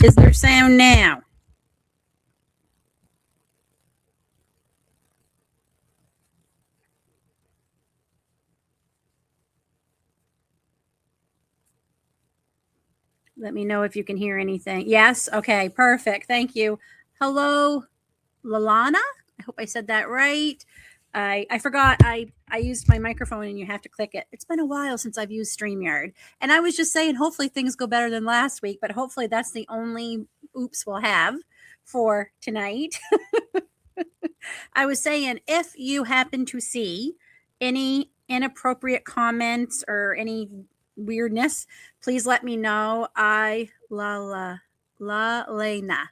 Is there sound now? Let me know if you can hear anything. Yes? Okay, perfect. Thank you. Hello, Lalana. I hope I said that right. I forgot I used my microphone and you have to click it. It's been a while since I've used StreamYard. And I was just saying, hopefully things go better than last week, but hopefully that's the only oops we'll have for tonight. I was saying, if you happen to see any inappropriate comments or any weirdness, please let me know. La Lena.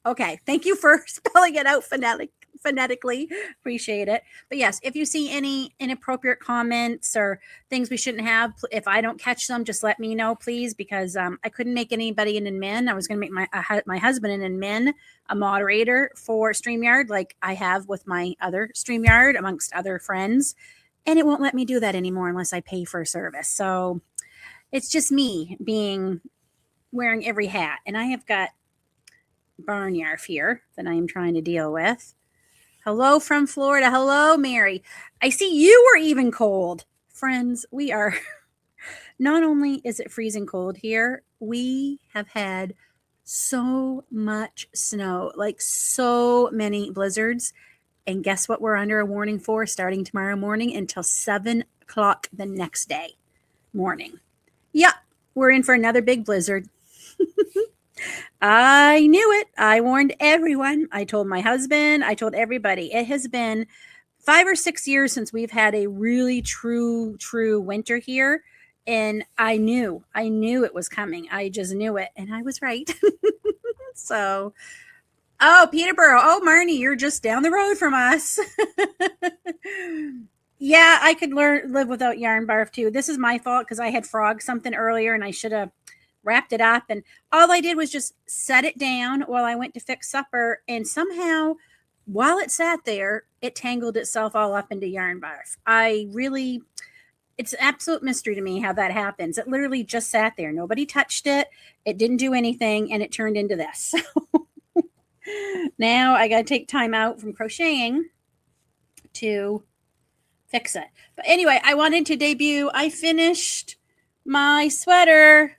Okay, thank you for spelling it out phonetically. Appreciate it. But yes, if you see any inappropriate comments or things we shouldn't have, if I don't catch them, just let me know, please, because I couldn't make anybody an admin. I was going to make my husband an admin, a moderator for StreamYard, like I have with my other StreamYard amongst other friends. And it won't let me do that anymore unless I pay for a service. So it's just me being wearing every hat. And I have got barnyard here that I am trying to deal with. Hello from Florida. Hello, Mary. I see you were even cold. Friends, we are. Not only is it freezing cold here, we have had so much snow, like so many blizzards. And guess what we're under a warning for starting tomorrow morning until 7 o'clock the next day morning. Yeah, we're in for another big blizzard. I knew it. I warned everyone. I told my husband. I told everybody. It has been 5 or 6 years since we've had a really true winter here. And I knew it was coming. I just knew it. And I was right. So, oh, Peterborough. Oh, Marnie, you're just down the road from us. Yeah, I could live without yarn barf too. This is my fault because I had frog something earlier and I should have wrapped it up. And all I did was just set it down while I went to fix supper. And somehow, while it sat there, it tangled itself all up into yarn barf. It's an absolute mystery to me how that happens. It literally just sat there. Nobody touched it. It didn't do anything and it turned into this. Now I got to take time out from crocheting to fix it. But anyway, I wanted to debut. I finished my sweater.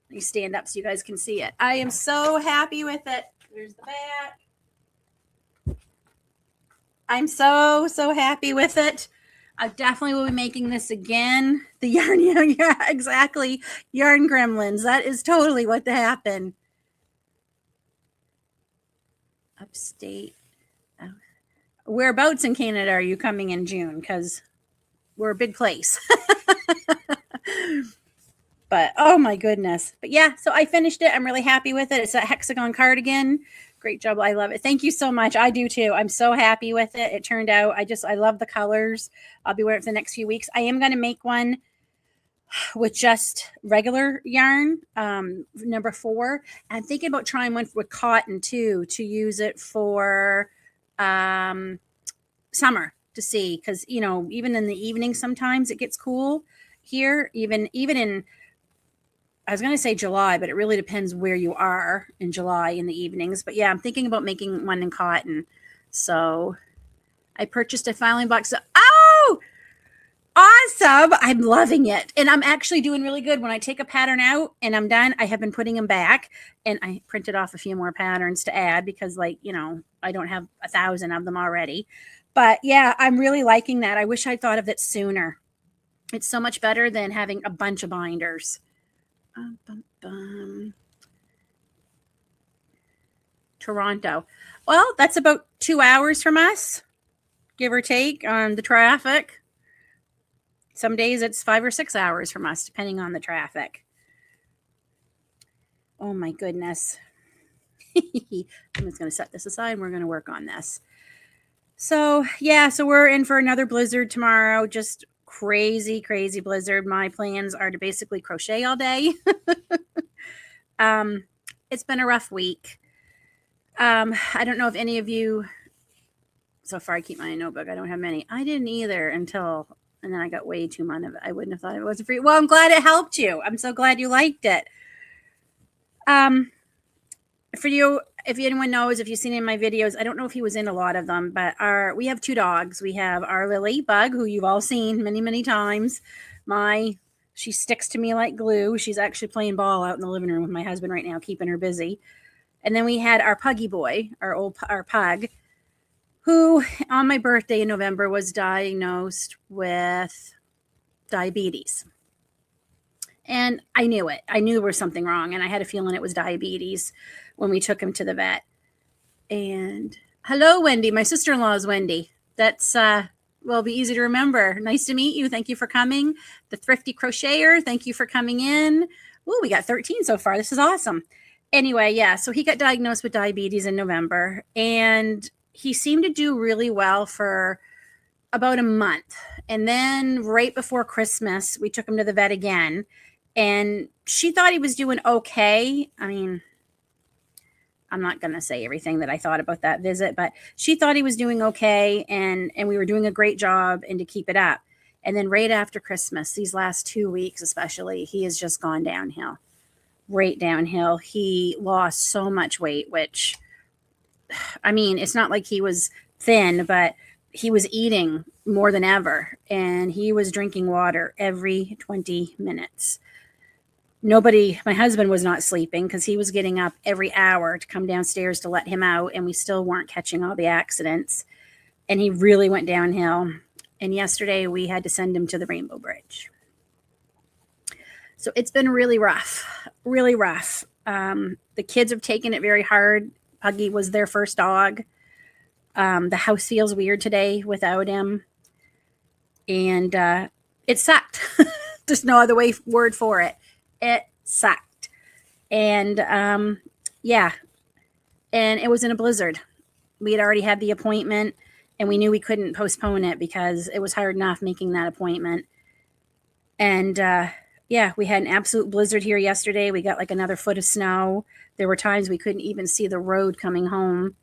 Let me stand up so you guys can see it. I am so happy with it. There's the back. I'm so happy with it. I definitely will be making this again. The yarn, yeah, exactly. Yarn gremlins. That is totally what happened. Upstate. Whereabouts in Canada are you coming in June? Because we're a big place. But oh my goodness. But yeah, so I finished it. I'm really happy with it. It's a hexagon cardigan. Great job. I love it. Thank you so much. I do too. I'm so happy with it. It turned out. I love the colors. I'll be wearing it for the next few weeks. I am going to make one with just regular yarn, number 4. I'm thinking about trying one with cotton too, to use it for summer to see, because even in the evening sometimes it gets cool here, even in, I was going to say July, but it really depends where you are in July in the evenings. But yeah, I'm thinking about making one in cotton. So I purchased a filing box. Oh, awesome. I'm loving it. And I'm actually doing really good. When I take a pattern out and I'm done, I have been putting them back, and I printed off a few more patterns to add because I don't have 1,000 of them already. But yeah, I'm really liking that. I wish I'd thought of it sooner. It's so much better than having a bunch of binders. Toronto. Well, that's about 2 hours from us, give or take on the traffic. Some days it's 5 or 6 hours from us, depending on the traffic. Oh my goodness. I'm just going to set this aside and we're going to work on this. So yeah, so we're in for another blizzard tomorrow. Just crazy blizzard. My plans are to basically crochet all day. It's been a rough week. I don't know if any of you, so far I keep my notebook. I don't have many. I didn't either and then I got way too much of it. I wouldn't have thought it was free. Well, I'm glad it helped you. I'm so glad you liked it. Um, for you, if anyone knows, if you've seen any of my videos, I don't know if he was in a lot of them, but we have 2 dogs. We have our Lily Bug, who you've all seen many, many times. She sticks to me like glue. She's actually playing ball out in the living room with my husband right now, keeping her busy. And then we had our Puggy boy, our pug, who on my birthday in November was diagnosed with diabetes. And I knew it. I knew there was something wrong, and I had a feeling it was diabetes when we took him to the vet. And hello, Wendy. My sister-in-law is Wendy. That's will be easy to remember. Nice to meet you. Thank you for coming. The Thrifty Crocheter, thank you for coming in. Ooh, we got 13 so far. This is awesome. Anyway, yeah, so he got diagnosed with diabetes in November, and he seemed to do really well for about a month. And then right before Christmas, we took him to the vet again, and she thought he was doing okay. I mean, I'm not going to say everything that I thought about that visit, but she thought he was doing okay, and we were doing a great job and to keep it up. And then right after Christmas, these last 2 weeks especially, he has just gone downhill, right downhill. He lost so much weight, which, I mean, it's not like he was thin, but he was eating more than ever, and he was drinking water every 20 minutes. My husband was not sleeping because he was getting up every hour to come downstairs to let him out, and we still weren't catching all the accidents. And he really went downhill. And yesterday we had to send him to the Rainbow Bridge. So it's been really rough, really rough. The kids have taken it very hard. Puggy was their first dog. The house feels weird today without him. And it sucked. There's no other word for it. It sucked. And yeah. And it was in a blizzard. We had already had the appointment, and we knew we couldn't postpone it because it was hard enough making that appointment. And yeah, we had an absolute blizzard here yesterday. We got like another foot of snow. There were times we couldn't even see the road coming home.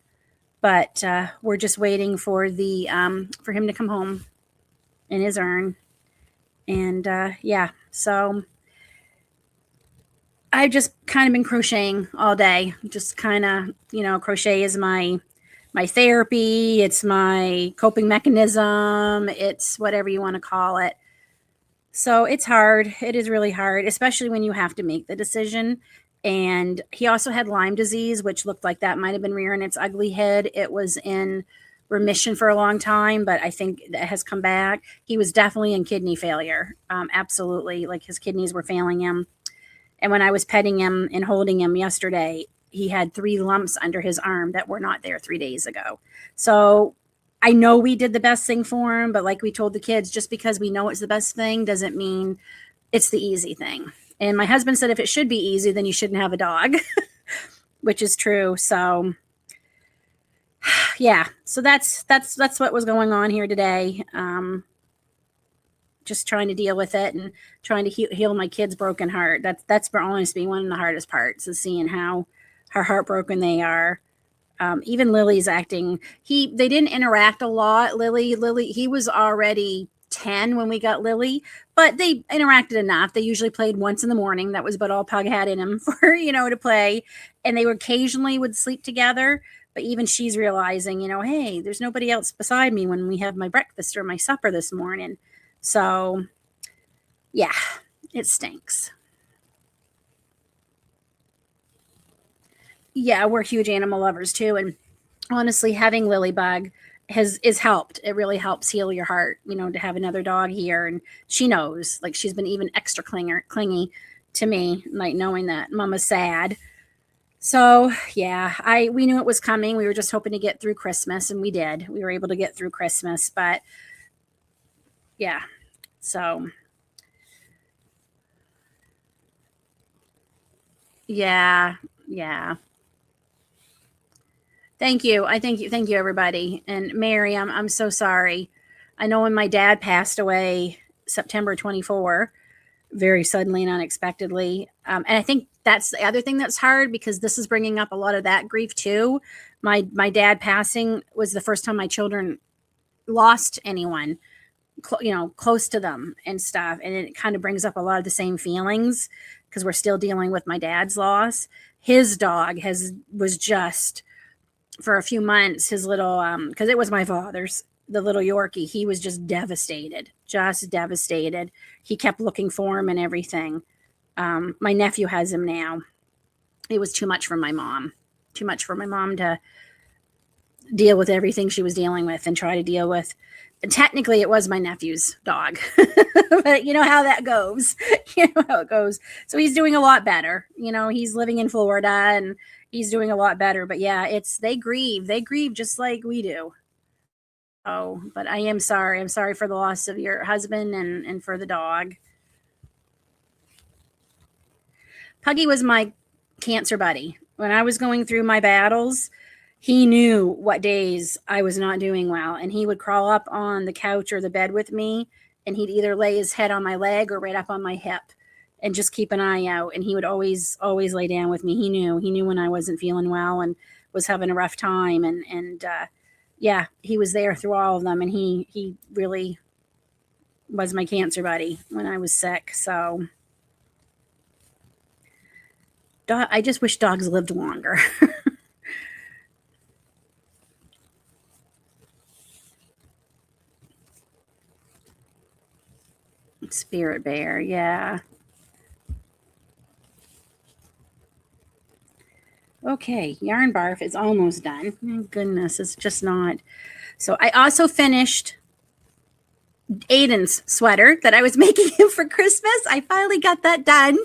But we're just waiting for for him to come home in his urn. And yeah, so I've just kind of been crocheting all day. Just kind of, crochet is my therapy. It's my coping mechanism. It's whatever you want to call it. So it's hard. It is really hard, especially when you have to make the decision. And he also had Lyme disease, which looked like that might have been rearing its ugly head. It was in remission for a long time, but I think that has come back. He was definitely in kidney failure. Absolutely. Like his kidneys were failing him. And when I was petting him and holding him yesterday, he had 3 lumps under his arm that were not there 3 days ago. So I know we did the best thing for him, but like we told the kids, just because we know it's the best thing doesn't mean it's the easy thing. And my husband said if it should be easy, then you shouldn't have a dog, which is true. So yeah, so that's what was going on here today. Just trying to deal with it and trying to heal my kids' broken heart. That's for honestly one of the hardest parts, is seeing how heartbroken they are. Even Lily's acting. They didn't interact a lot. Lily, he was already 10 when we got Lily, but they interacted enough. They usually played once in the morning. That was about all Pug had in him for, to play. And they occasionally would sleep together. But even she's realizing, hey, there's nobody else beside me when we have my breakfast or my supper this morning. So, yeah, it stinks. Yeah, we're huge animal lovers too. And honestly, having Lilybug is helped. It really helps heal your heart, to have another dog here. And she knows, like, she's been even extra clingy to me, like knowing that Mama's sad. So yeah, we knew it was coming. We were just hoping to get through Christmas, and we did. We were able to get through Christmas, but yeah, so yeah. Thank you. Thank you, everybody. And Mary, I'm so sorry. I know when my dad passed away September 24, very suddenly and unexpectedly. And I think that's the other thing that's hard, because this is bringing up a lot of that grief too. My dad passing was the first time my children lost anyone, close to them and stuff. And it kind of brings up a lot of the same feelings, because we're still dealing with my dad's loss. his dog was just for a few months, his little because it was my father's, the little Yorkie, he was just devastated, just devastated. He kept looking for him and everything. My nephew has him now. It was too much for my mom, to deal with everything she was dealing with and try to deal with. And technically, it was my nephew's dog, but you know how that goes. You know how it goes. So he's doing a lot better. You know, he's living in Florida and he's doing a lot better. But yeah, they grieve just like we do. Oh, but I am sorry. I'm sorry for the loss of your husband and for the dog. Puggy was my cancer buddy. When I was going through my battles, he knew what days I was not doing well, and he would crawl up on the couch or the bed with me, and he'd either lay his head on my leg or right up on my hip and just keep an eye out. And he would always lay down with me. He knew when I wasn't feeling well and was having a rough time. And yeah, he was there through all of them. And he really was my cancer buddy when I was sick. So I just wish dogs lived longer. Spirit bear, yeah. Okay, yarn barf is almost done. My goodness, it's just not. So I also finished Aiden's sweater that I was making him for Christmas. I finally got that done.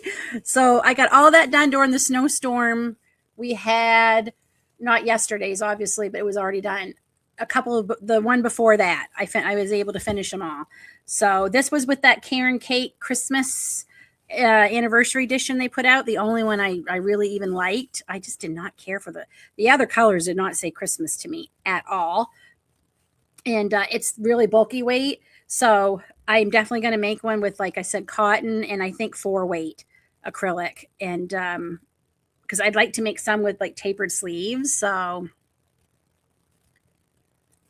So I got all that done during the snowstorm we had, not yesterday's obviously, but it was already done. A couple of the one before that, I was able to finish them all. So this was with that Karen Kate Christmas anniversary edition they put out. The only one I really even liked. I just did not care for the other colors. Did not say Christmas to me at all. And it's really bulky weight. So I'm definitely going to make one with, like I said, cotton and I think 4-weight acrylic. And because I'd like to make some with like tapered sleeves. So,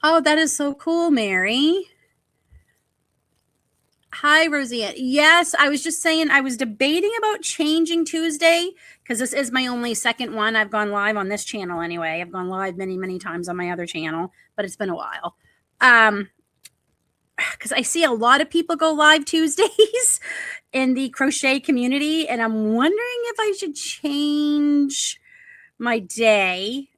oh, that is so cool, Mary. Hi, Roseanne. Yes, I was just saying I was debating about changing Tuesday because this is my only second one. I've gone live on this channel anyway. I've gone live many, many times on my other channel, but it's been a while. Because I see a lot of people go live Tuesdays in the crochet community, and I'm wondering if I should change my day.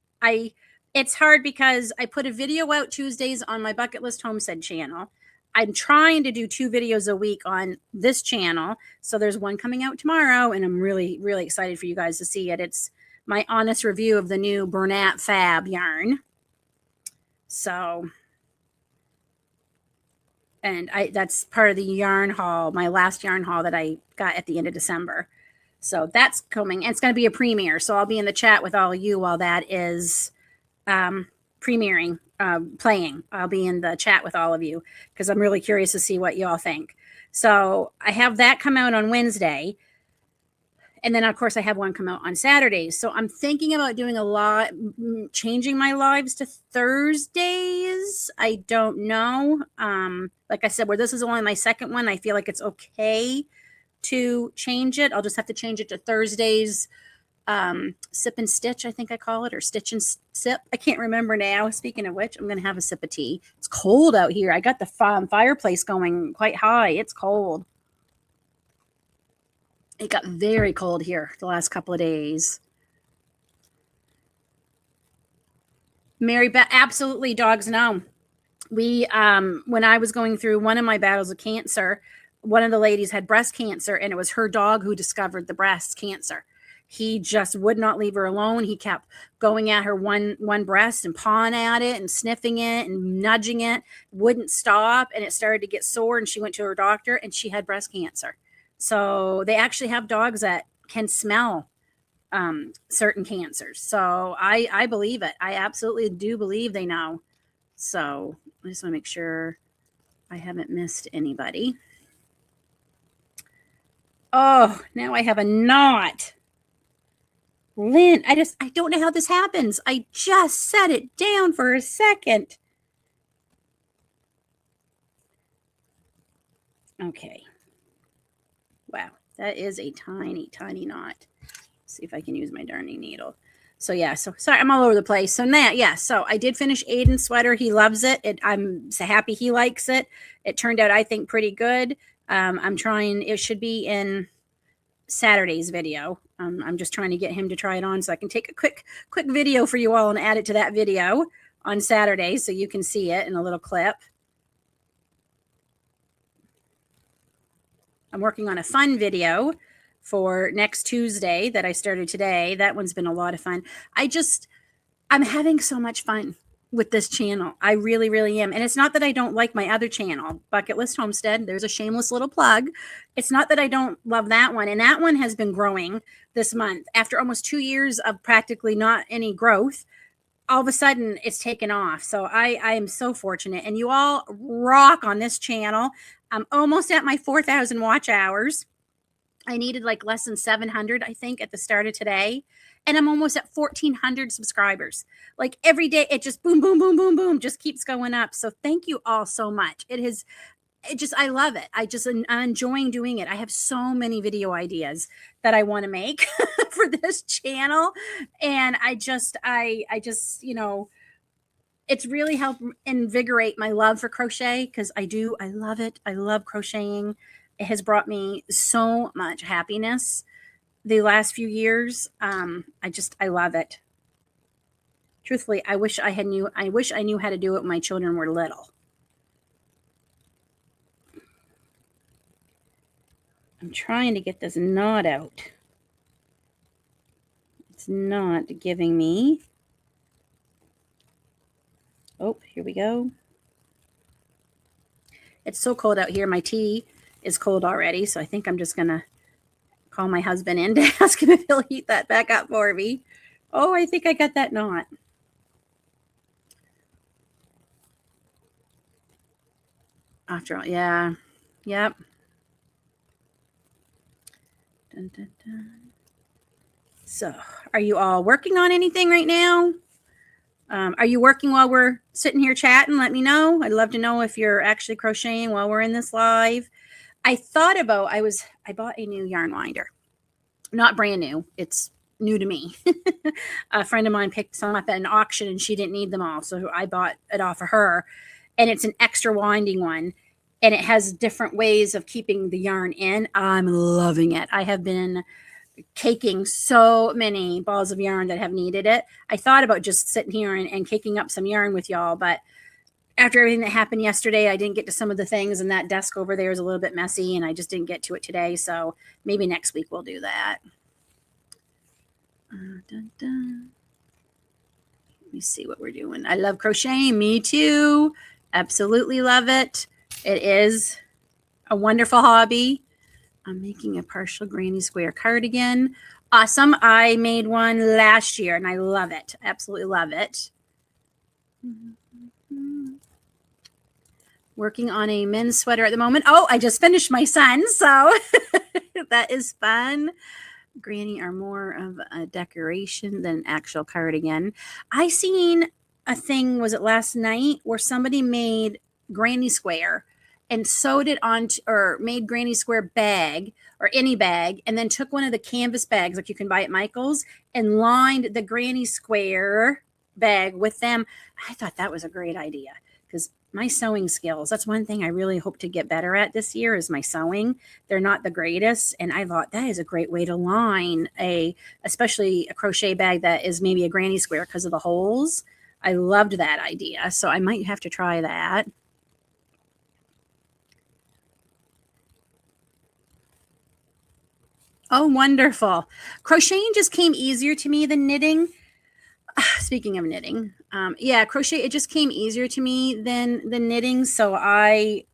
It's hard because I put a video out Tuesdays on my Bucket List Homestead channel. I'm trying to do 2 videos a week on this channel. So there's one coming out tomorrow, and I'm really, really excited for you guys to see it. It's my honest review of the new Bernat Fab yarn. So, and that's part of the yarn haul, my last yarn haul that I got at the end of December. So that's coming, and it's going to be a premiere. So I'll be in the chat with all of you while that is premiering, playing. I'll be in the chat with all of you because I'm really curious to see what you all think. So I have that come out on Wednesday. And then, of course, I have one come out on Saturdays. So I'm thinking about doing a lot, changing my lives to Thursdays. I don't know. Like I said, where this is only my second one, I feel like it's okay to change it. I'll just have to change it to Thursdays. Sip and stitch, I think I call it, or stitch and sip. I can't remember now. Speaking of which, I'm going to have a sip of tea. It's cold out here. I got the fireplace going quite high. It's cold. It got very cold here the last couple of days. Mary Beth, absolutely, dogs know. We, when I was going through one of my battles of cancer, one of the ladies had breast cancer, and it was her dog who discovered the breast cancer. He just would not leave her alone. He kept going at her one breast and pawing at it and sniffing it and nudging it, wouldn't stop. And it started to get sore, and she went to her doctor, and she had breast cancer. So they actually have dogs that can smell certain cancers. So I believe it. I absolutely do believe they know. So I just want to make sure I haven't missed anybody. Oh, now I have a knot. Lynn, I don't know how this happens. I just set it down for a second. Okay. Wow, that is a tiny, tiny knot. See if I can use my darning needle. So yeah, so sorry, I'm all over the place. So now, yeah, so I did finish Aiden's sweater. He loves it. I'm so happy he likes it. It turned out, I think, pretty good. I'm trying, it should be in Saturday's video. I'm just trying to get him to try it on so I can take a quick video for you all and add it to that video on Saturday so you can see it in a little clip. I'm working on a fun video for next Tuesday that I started today. That one's been a lot of fun. I'm having so much fun with this channel. I really, really am. And it's not that I don't like my other channel, Bucket List Homestead. There's a shameless little plug. It's not that I don't love that one. And that one has been growing this month. After almost 2 years of practically not any growth, all of a sudden it's taken off. So I am so fortunate. And you all rock on this channel. I'm almost at my 4,000 watch hours. I needed like less than 700, I think, at the start of today. And I'm almost at 1,400 subscribers. Like every day, it just boom, boom, boom, boom, boom, just keeps going up. So thank you all so much. I love it. I'm enjoying doing it. I have so many video ideas that I want to make for this channel. And I just, it's really helped invigorate my love for crochet because I love it. I love crocheting. It has brought me so much happiness the last few years. I love it. Truthfully, I wish I knew how to do it when my children were little. I'm trying to get this knot out. It's not giving me. Oh, here we go. It's so cold out here. My tea is cold already, so I think I'm just gonna call my husband in to ask him if he'll heat that back up for me. Oh, I think I got that knot. After all, yeah. Yep. Dun, dun, dun. So, are you all working on anything right now? Are you working while we're sitting here chatting? Let me know. I'd love to know if you're actually crocheting while we're in this live. I bought a new yarn winder. Not brand new. It's new to me. A friend of mine picked some up at an auction and she didn't need them all. So I bought it off of her. And it's an extra winding one. And it has different ways of keeping the yarn in. I'm loving it. I have been caking so many balls of yarn that have needed it. I thought about just sitting here and caking up some yarn with y'all, but after everything that happened yesterday, I didn't get to some of the things, and that desk over there is a little bit messy, and I just didn't get to it today. So maybe next week we'll do that. Dun, dun. Let me see what we're doing. I love crocheting. Me too. Absolutely love it. It is a wonderful hobby. I'm making a partial granny square cardigan. Awesome. I made one last year and I love it. Absolutely love it. Working on a men's sweater at the moment. Oh, I just finished my son. So that is fun. Granny are more of a decoration than an actual cardigan. I seen a thing, was it last night, where somebody made granny square and sewed it on or made granny square bag or any bag, and then took one of the canvas bags like you can buy at Michael's and lined the granny square bag with them. I thought that was a great idea because my sewing skills, that's one thing I really hope to get better at this year is my sewing. They're not the greatest. And I thought that is a great way to line especially a crochet bag that is maybe a granny square because of the holes. I loved that idea. So I might have to try that. Oh, wonderful. Crocheting just came easier to me than knitting. Speaking of knitting, yeah, crochet, it just came easier to me than knitting. So I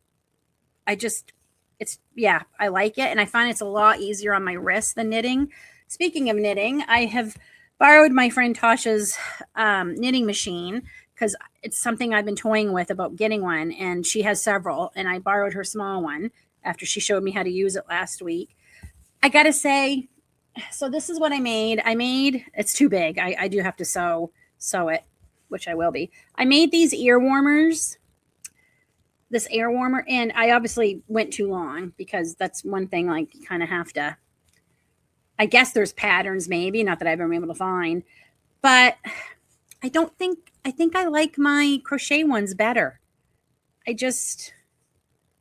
like it. And I find it's a lot easier on my wrist than knitting. Speaking of knitting, I have borrowed my friend Tasha's knitting machine because it's something I've been toying with about getting one. And she has several. And I borrowed her small one after she showed me how to use it last week. I got to say, so this is what I made. It's too big. I do have to sew it, which I will be. I made these ear warmers, this air warmer, and I obviously went too long because that's one thing, like you kind of have to I guess there's patterns, maybe, not that I've been able to find, but I think I like my crochet ones better. I just,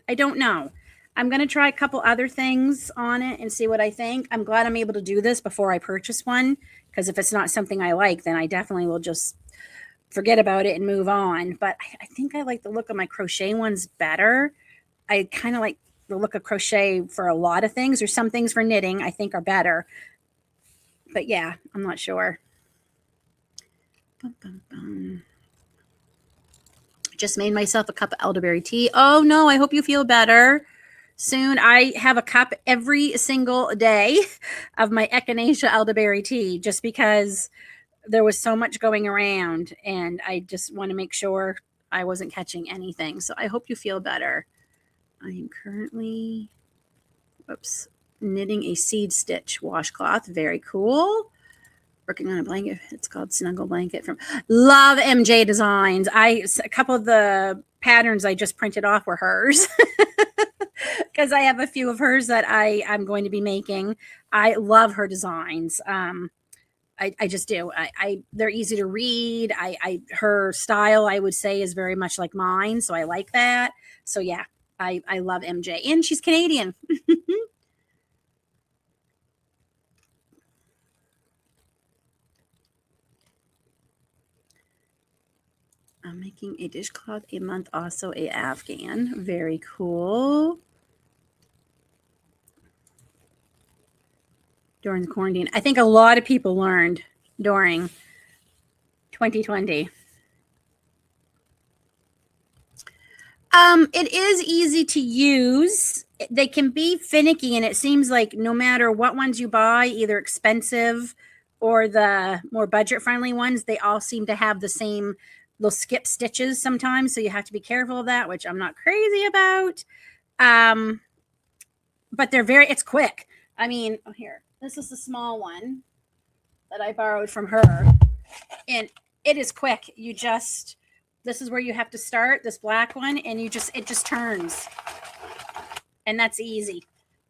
I don't know. I'm going to try a couple other things on it and see what I think. I'm glad I'm able to do this before I purchase one, because if it's not something I like, then I definitely will just forget about it and move on. But I think I like the look of my crochet ones better. I kind of like the look of crochet for a lot of things, or some things for knitting I think are better. But yeah, I'm not sure. Bum, bum, bum. Just made myself a cup of elderberry tea. Oh no, I hope you feel better soon. I have a cup every single day of my echinacea elderberry tea, just because there was so much going around and I just want to make sure I wasn't catching anything. So I hope you feel better. I am currently, whoops, knitting a seed stitch washcloth. Very cool. Working on a blanket. It's called Snuggle Blanket from Love MJ Designs. A couple of the patterns I just printed off were hers, because I have a few of hers that I'm going to be making. I love her designs. I just do. They're easy to read. Her style, I would say, is very much like mine, so I like that. So yeah, I love MJ, and she's Canadian. I'm making a dishcloth a month, also a Afghan. Very cool. During the quarantine, I think a lot of people learned during 2020. It is easy to use. They can be finicky, and it seems like no matter what ones you buy, either expensive or the more budget friendly ones, they all seem to have the same little skip stitches sometimes. So you have to be careful of that, which I'm not crazy about. Um, but it's quick. I mean, oh, here, this is the small one that I borrowed from her, and it is quick. This is where you have to start, this black one, and it just turns, and that's easy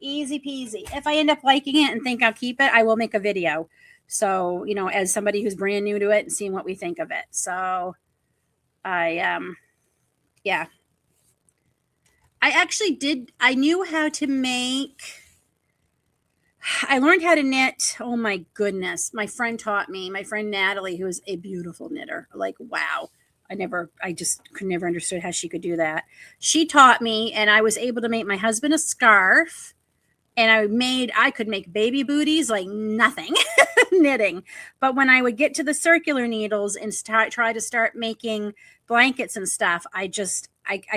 peasy. If I end up liking it and think I'll keep it, I will make a video, so as somebody who's brand new to it and seeing what we think of it. So yeah, I knew how to make, I learned how to knit. Oh my goodness. My friend taught me, my friend Natalie, who is a beautiful knitter. Like, wow. I just could never understood how she could do that. She taught me, and I was able to make my husband a scarf, and I could make baby booties like nothing knitting. But when I would get to the circular needles and try to start making blankets and stuff, I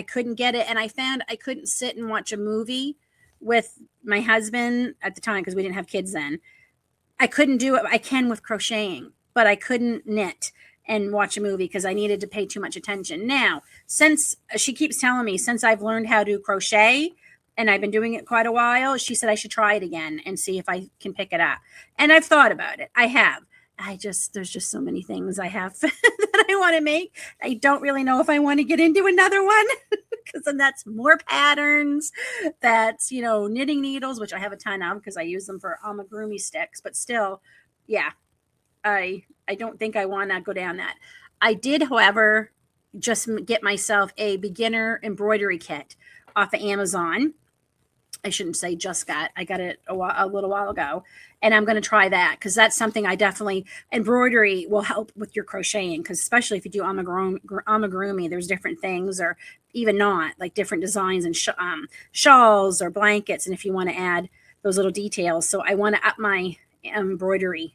couldn't get it. And I found I couldn't sit and watch a movie with my husband at the time, because we didn't have kids then. I couldn't do it. I can with crocheting, but I couldn't knit and watch a movie because I needed to pay too much attention. Now, since she keeps telling me, since I've learned how to crochet and I've been doing it quite a while, she said I should try it again and see if I can pick it up. And I've thought about it. I have. There's just so many things I have that I want to make. I don't really know if I want to get into another one, because then that's more patterns. That's, knitting needles, which I have a ton of because I use them for amigurumi sticks, but still, yeah, I don't think I want to go down that. I did, however, just get myself a beginner embroidery kit off of Amazon. I shouldn't say just got. I got it a little while ago, and I'm going to try that, because that's something embroidery will help with your crocheting, because especially if you do amigurumi, there's different things, or even not, like different designs and shawls or blankets, and if you want to add those little details. So I want to up my embroidery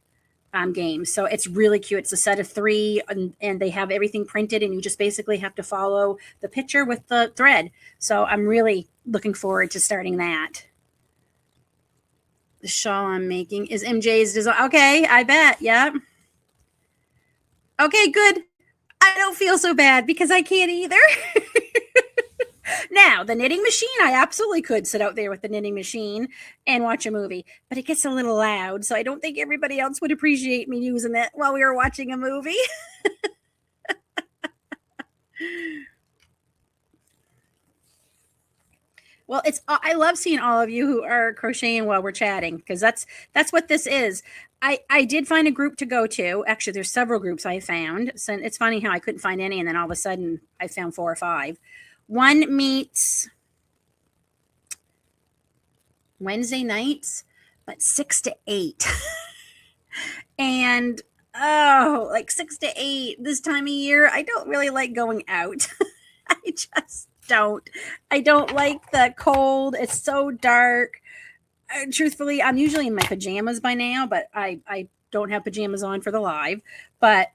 game. So it's really cute. It's a set of 3, and they have everything printed, and you just basically have to follow the picture with the thread. So I'm really looking forward to starting that. The shawl I'm making is MJ's design. Okay, I bet. Yeah. Okay, good. I don't feel so bad because I can't either. Now, the knitting machine, I absolutely could sit out there with the knitting machine and watch a movie, but it gets a little loud, so I don't think everybody else would appreciate me using it while we were watching a movie. Well, I love seeing all of you who are crocheting while we're chatting, because that's what this is. I did find a group to go to. Actually, there's several groups I found. So it's funny how I couldn't find any, and then all of a sudden I found 4 or 5. One meets Wednesday nights, but 6 to 8. And oh, like 6 to 8 this time of year, I don't really like going out. I just don't. I don't like the cold. It's so dark. Truthfully, I'm usually in my pajamas by now, but I don't have pajamas on for the live. But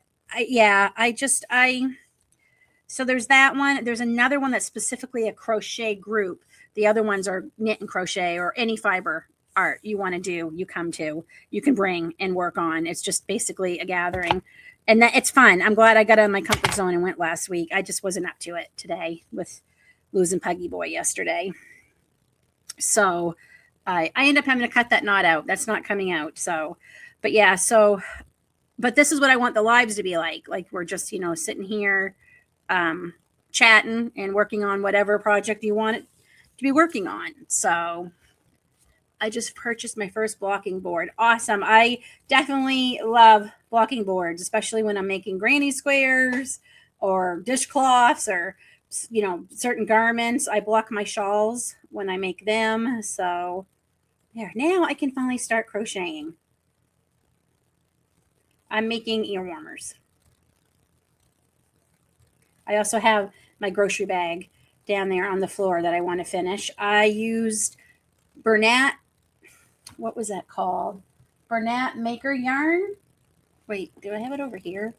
so there's that one. There's another one that's specifically a crochet group. The other ones are knit and crochet or any fiber art you want to do, you can bring and work on. It's just basically a gathering. And that it's fun. I'm glad I got out of my comfort zone and went last week. I just wasn't up to it today with losing Puggy Boy yesterday. So I end up having to cut that knot out. That's not coming out. So, but yeah, but this is what I want the lives to be like. Like we're just, sitting here, chatting and working on whatever project you want it to be working on. So I just purchased my first blocking board. Awesome. I definitely love blocking boards, especially when I'm making granny squares or dishcloths or, certain garments. I block my shawls when I make them. So there, now I can finally start crocheting. I'm making ear warmers. I also have my grocery bag down there on the floor that I want to finish. I used Bernat. What was that called? Bernat Maker Yarn. Wait, do I have it over here?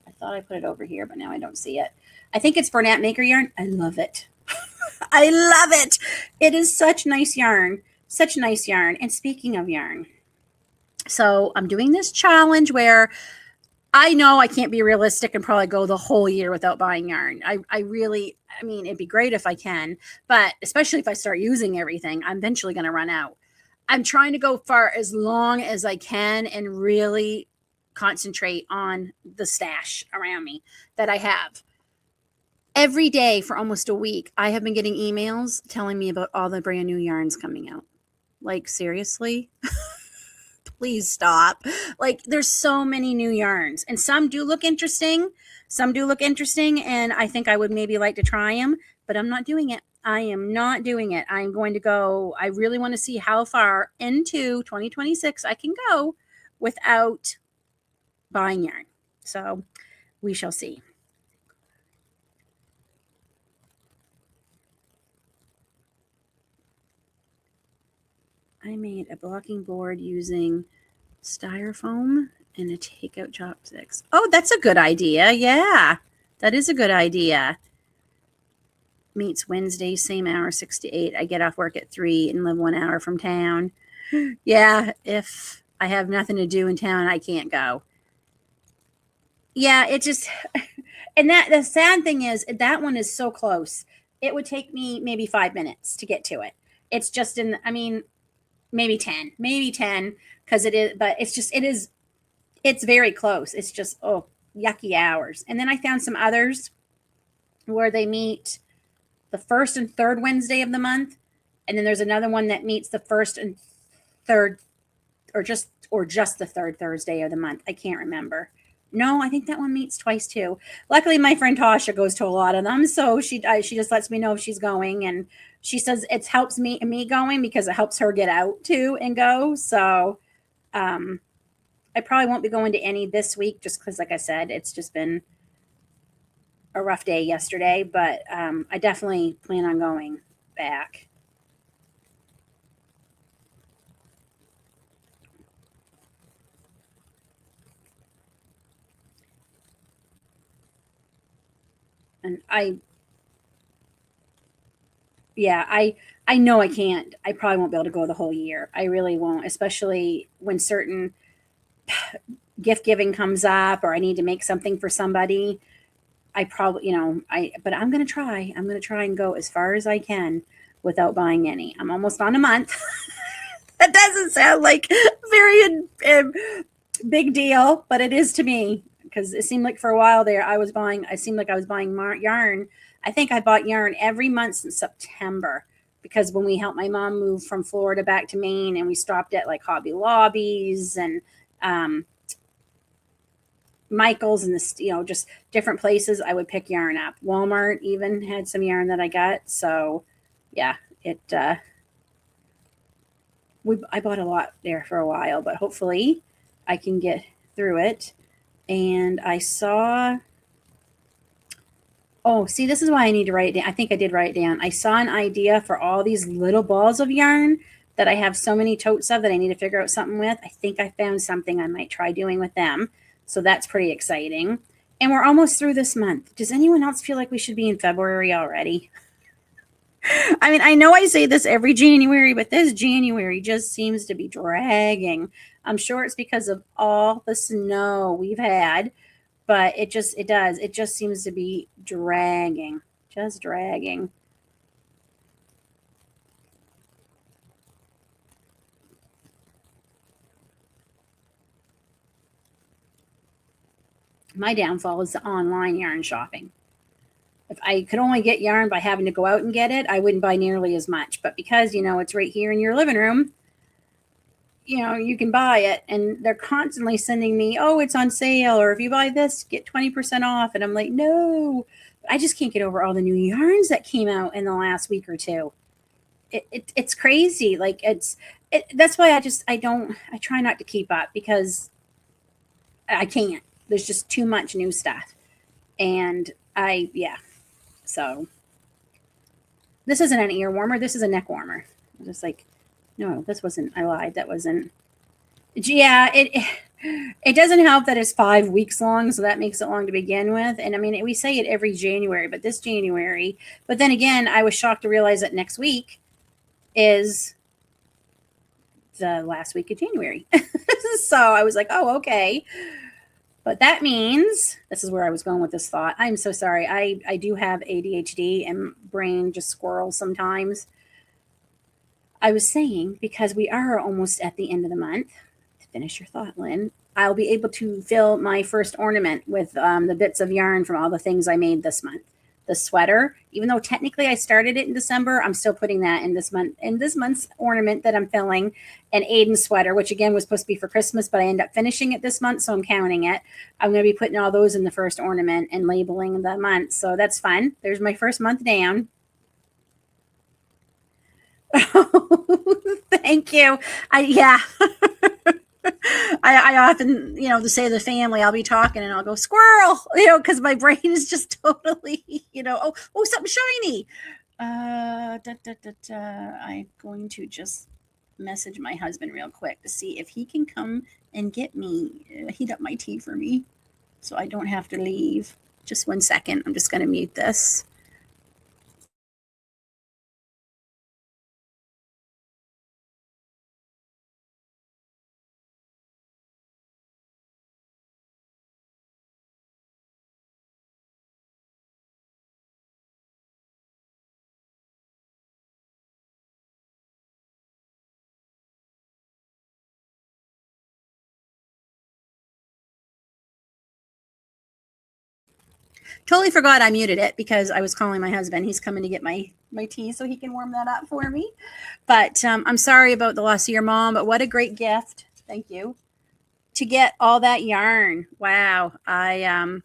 I thought I put it over here, but now I don't see it. I think it's Bernat Maker Yarn. I love it. I love it. It is such nice yarn. Such nice yarn. And speaking of yarn, so I'm doing this challenge where I know I can't be realistic and probably go the whole year without buying yarn. I mean, it'd be great if I can, but especially if I start using everything, I'm eventually going to run out. I'm trying to go for as long as I can and really concentrate on the stash around me that I have. Every day for almost a week, I have been getting emails telling me about all the brand new yarns coming out. Like, seriously? Please stop. Like, there's so many new yarns, and some do look interesting. And I think I would maybe like to try them, but I'm not doing it. I am not doing it. I'm going to go. I really want to see how far into 2026 I can go without buying yarn. So we shall see. I made a blocking board using styrofoam and a takeout chopsticks. Oh, that's a good idea. Yeah, that is a good idea. Meets Wednesday, same hour, 6 to 8. I get off work at 3 and live 1 hour from town. Yeah, if I have nothing to do in town, I can't go. Yeah, it just, and the sad thing is that one is so close. It would take me maybe 5 minutes to get to it. It's just maybe 10, because it is, but it's very close. It's just, yucky hours. And then I found some others where they meet the first and third Wednesday of the month. And then there's another one that meets the first and third, or just the third Thursday of the month. I can't remember. No, I think that one meets twice too. Luckily, my friend Tasha goes to a lot of them, so she just lets me know if she's going, and she says it helps me going because it helps her get out too and go. So, I probably won't be going to any this week just because, like I said, it's just been a rough day yesterday. But I definitely plan on going back. And I know I can't. I probably won't be able to go the whole year. I really won't, especially when certain gift giving comes up or I need to make something for somebody. I probably, but I'm going to try. I'm going to try and go as far as I can without buying any. I'm almost on a month. That doesn't sound like very big deal, but it is to me. Because it seemed like for a while there, I seemed like I was buying yarn. I think I bought yarn every month since September because when we helped my mom move from Florida back to Maine and we stopped at like Hobby Lobbies and Michael's and this, just different places, I would pick yarn up. Walmart even had some yarn that I got. So yeah, I bought a lot there for a while, but hopefully I can get through it. And I saw, oh, see, this is why I need to write it down. I think I did write it down. I saw an idea for all these little balls of yarn that I have so many totes of that I need to figure out something with. I think I found something I might try doing with them. So that's pretty exciting. And we're almost through this month. Does anyone else feel like we should be in February already? I mean, I know I say this every January, but this January just seems to be dragging. I'm sure it's because of all the snow we've had, but it just seems to be dragging, just dragging. My downfall is the online yarn shopping. If I could only get yarn by having to go out and get it, I wouldn't buy nearly as much. But because, it's right here in your living room, you can buy it. And they're constantly sending me, oh, it's on sale. Or if you buy this, get 20% off. And I'm like, no, I just can't get over all the new yarns that came out in the last week or two. It's crazy. Like that's why I try not to keep up because I can't. There's just too much new stuff. And so this isn't an ear warmer. This is a neck warmer. I'm just like, no, this wasn't, I lied. That wasn't, yeah, it doesn't help that it's 5 weeks long. So that makes it long to begin with. And I mean, we say it every January, but this January, but then again, I was shocked to realize that next week is the last week of January. So I was like, oh, okay. But that means, this is where I was going with this thought. I'm so sorry. I do have ADHD and brain just squirrels sometimes. I was saying, because we are almost at the end of the month, to finish your thought, Lynn, I'll be able to fill my first ornament with the bits of yarn from all the things I made this month. The sweater, even though technically I started it in December, I'm still putting that in this month's ornament that I'm filling. An Aiden's sweater, which again was supposed to be for Christmas, but I end up finishing it this month, so I'm counting it. I'm going to be putting all those in the first ornament and labeling the month, so that's fun. There's my first month down. Thank you. I often, to say to the family, I'll be talking and I'll go squirrel, because my brain is just totally, oh, something shiny. I'm going to just message my husband real quick to see if he can come and get me, heat up my tea for me so I don't have to leave. Just 1 second. I'm just going to mute this. Totally forgot I muted it because I was calling my husband. He's coming to get my tea so he can warm that up for me. But I'm sorry about the loss of your mom, but what a great gift. Thank you. To get all that yarn. Wow. That's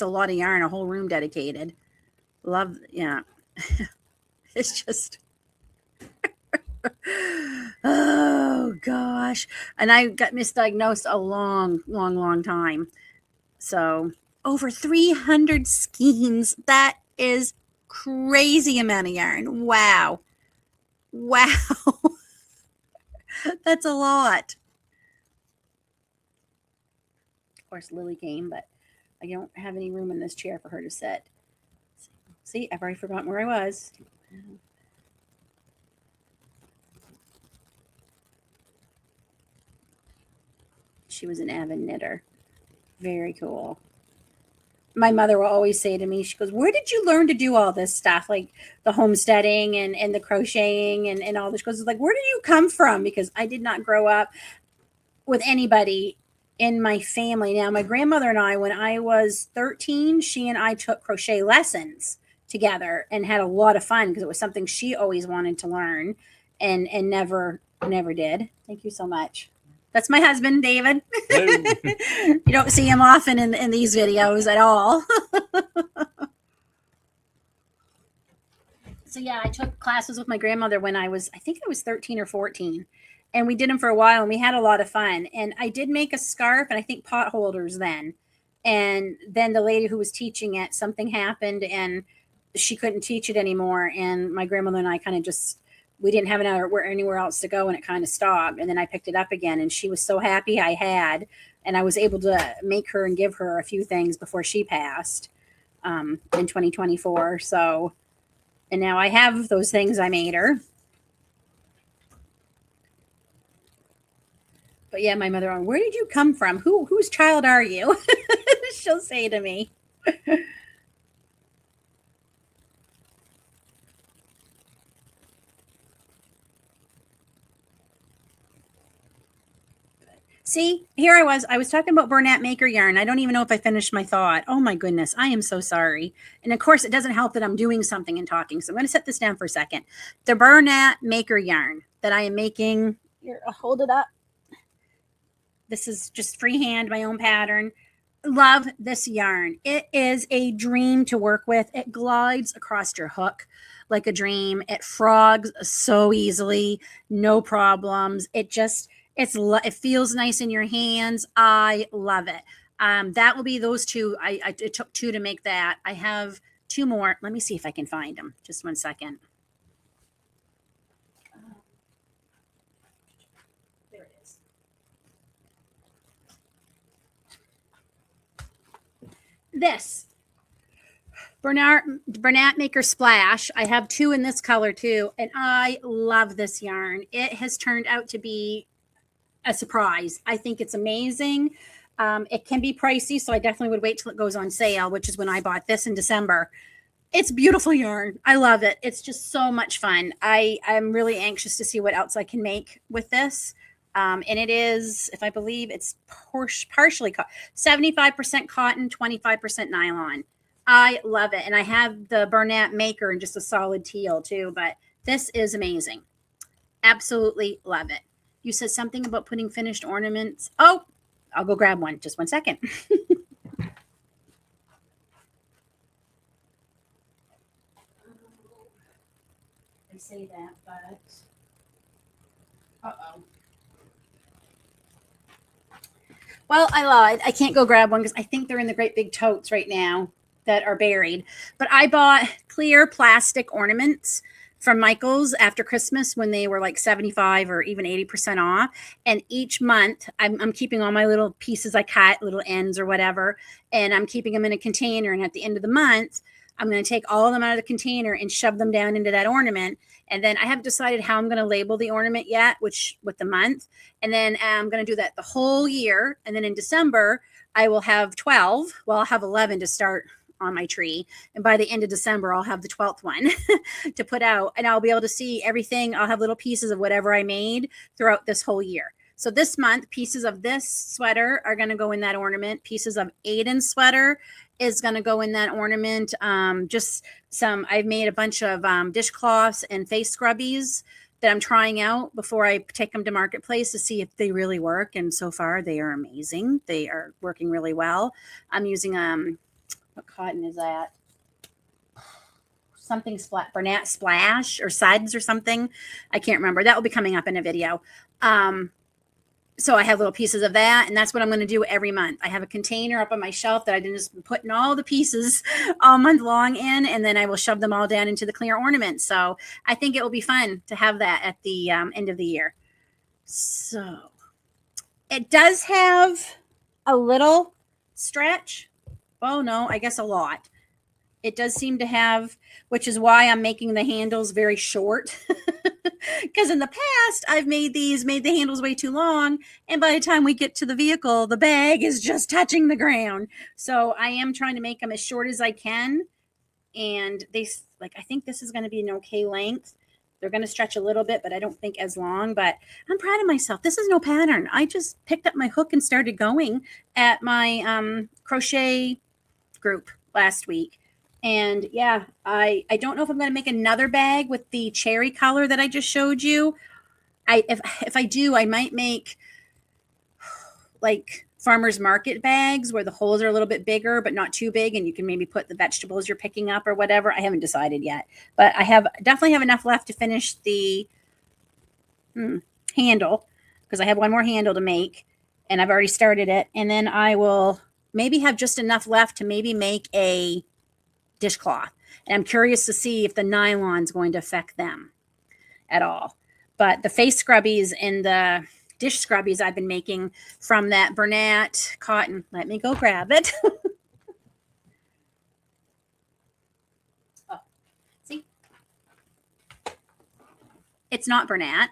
a lot of yarn, a whole room dedicated. Love, yeah. It's just oh gosh. And I got misdiagnosed a long time. So over 300 skeins. That is crazy amount of yarn. Wow. That's a lot. Of course, Lily came, but I don't have any room in this chair for her to sit. See, I've already forgotten where I was. She was an avid knitter. Very cool. My mother will always say to me, she goes, where did you learn to do all this stuff? Like the homesteading and the crocheting and all this. She goes, like, where did you come from? Because I did not grow up with anybody in my family. Now, my grandmother and I, when I was 13, she and I took crochet lessons together and had a lot of fun because it was something she always wanted to learn and never did. Thank you so much. That's my husband, David. You don't see him often in these videos at all. So yeah, I took classes with my grandmother when I think I was 13 or 14. And we did them for a while and we had a lot of fun. And I did make a scarf and I think pot holders then. And then the lady who was teaching it, something happened and she couldn't teach it anymore. And my grandmother and I kind of just, we didn't have anywhere else to go and it kind of stopped. And then I picked it up again and she was so happy I had. And I was able to make her and give her a few things before she passed in 2024. So, and now I have those things I made her. But yeah, my mother, where did you come from? Whose child are you? She'll say to me. See, here I was talking about Bernat Maker yarn. I don't even know if I finished my thought. Oh my goodness, I am so sorry. And of course, it doesn't help that I'm doing something and talking. So I'm going to set this down for a second. The Bernat Maker yarn that I am making. Here, I'll hold it up. This is just freehand, my own pattern. Love this yarn. It is a dream to work with. It glides across your hook like a dream. It frogs so easily, no problems. It feels nice in your hands. I love it. That will be those two. It took two to make that. I have two more. Let me see if I can find them. Just one second. There it is. This Bernat Maker Splash. I have two in this color too, and I love this yarn. It has turned out to be a surprise. I think it's amazing. It can be pricey, so I definitely would wait till it goes on sale, which is when I bought this in December. It's beautiful yarn. I love it. It's just so much fun. I'm really anxious to see what else I can make with this. And it is, if I believe, it's partially 75% cotton, 25% nylon. I love it. And I have the Bernat Maker in just a solid teal too, but this is amazing. Absolutely love it. You said something about putting finished ornaments. Oh, I'll go grab one. Just one second. I say that, but uh-oh. Well, I lied. I can't go grab one because I think they're in the great big totes right now that are buried. But I bought clear plastic ornaments from Michael's after Christmas when they were like 75 or even 80% off. And each month I'm keeping all my little pieces I cut, little ends or whatever, and I'm keeping them in a container. And at the end of the month, I'm going to take all of them out of the container and shove them down into that ornament. And then I haven't decided how I'm going to label the ornament yet, with the month. And then I'm going to do that the whole year. And then in December, I will have 12. Well, I'll have 11 to start on my tree. And by the end of December, I'll have the 12th one to put out. And I'll be able to see everything. I'll have little pieces of whatever I made throughout this whole year. So this month, pieces of this sweater are going to go in that ornament. Pieces of Aiden's sweater is going to go in that ornament. I've made a bunch of dishcloths and face scrubbies that I'm trying out before I take them to Marketplace to see if they really work. And so far, they are amazing. They are working really well. I'm using, what cotton is that? Something Bernat Splash or Suds or something. I can't remember. That will be coming up in a video. So I have little pieces of that, and that's what I'm going to do every month. I have a container up on my shelf that I can just put in all the pieces all month long in, and then I will shove them all down into the clear ornaments. So I think it will be fun to have that at the end of the year. So it does have a little stretch. Oh, no, I guess a lot. It does seem to have, which is why I'm making the handles very short. Because in the past, I've made the handles way too long. And by the time we get to the vehicle, the bag is just touching the ground. So I am trying to make them as short as I can. And I think this is going to be an okay length. They're going to stretch a little bit, but I don't think as long. But I'm proud of myself. This is no pattern. I just picked up my hook and started going at my crochet group last week. And yeah, I don't know if I'm going to make another bag with the cherry color that I just showed you. If I do, I might make like farmers market bags where the holes are a little bit bigger but not too big, and you can maybe put the vegetables you're picking up or whatever. I haven't decided yet, but I definitely have enough left to finish the handle, because I have one more handle to make and I've already started it. And then I will maybe have just enough left to maybe make a dishcloth. And I'm curious to see if the nylon is going to affect them at all. But the face scrubbies and the dish scrubbies I've been making from that Bernat cotton. Let me go grab it. Oh, see? It's not Bernat.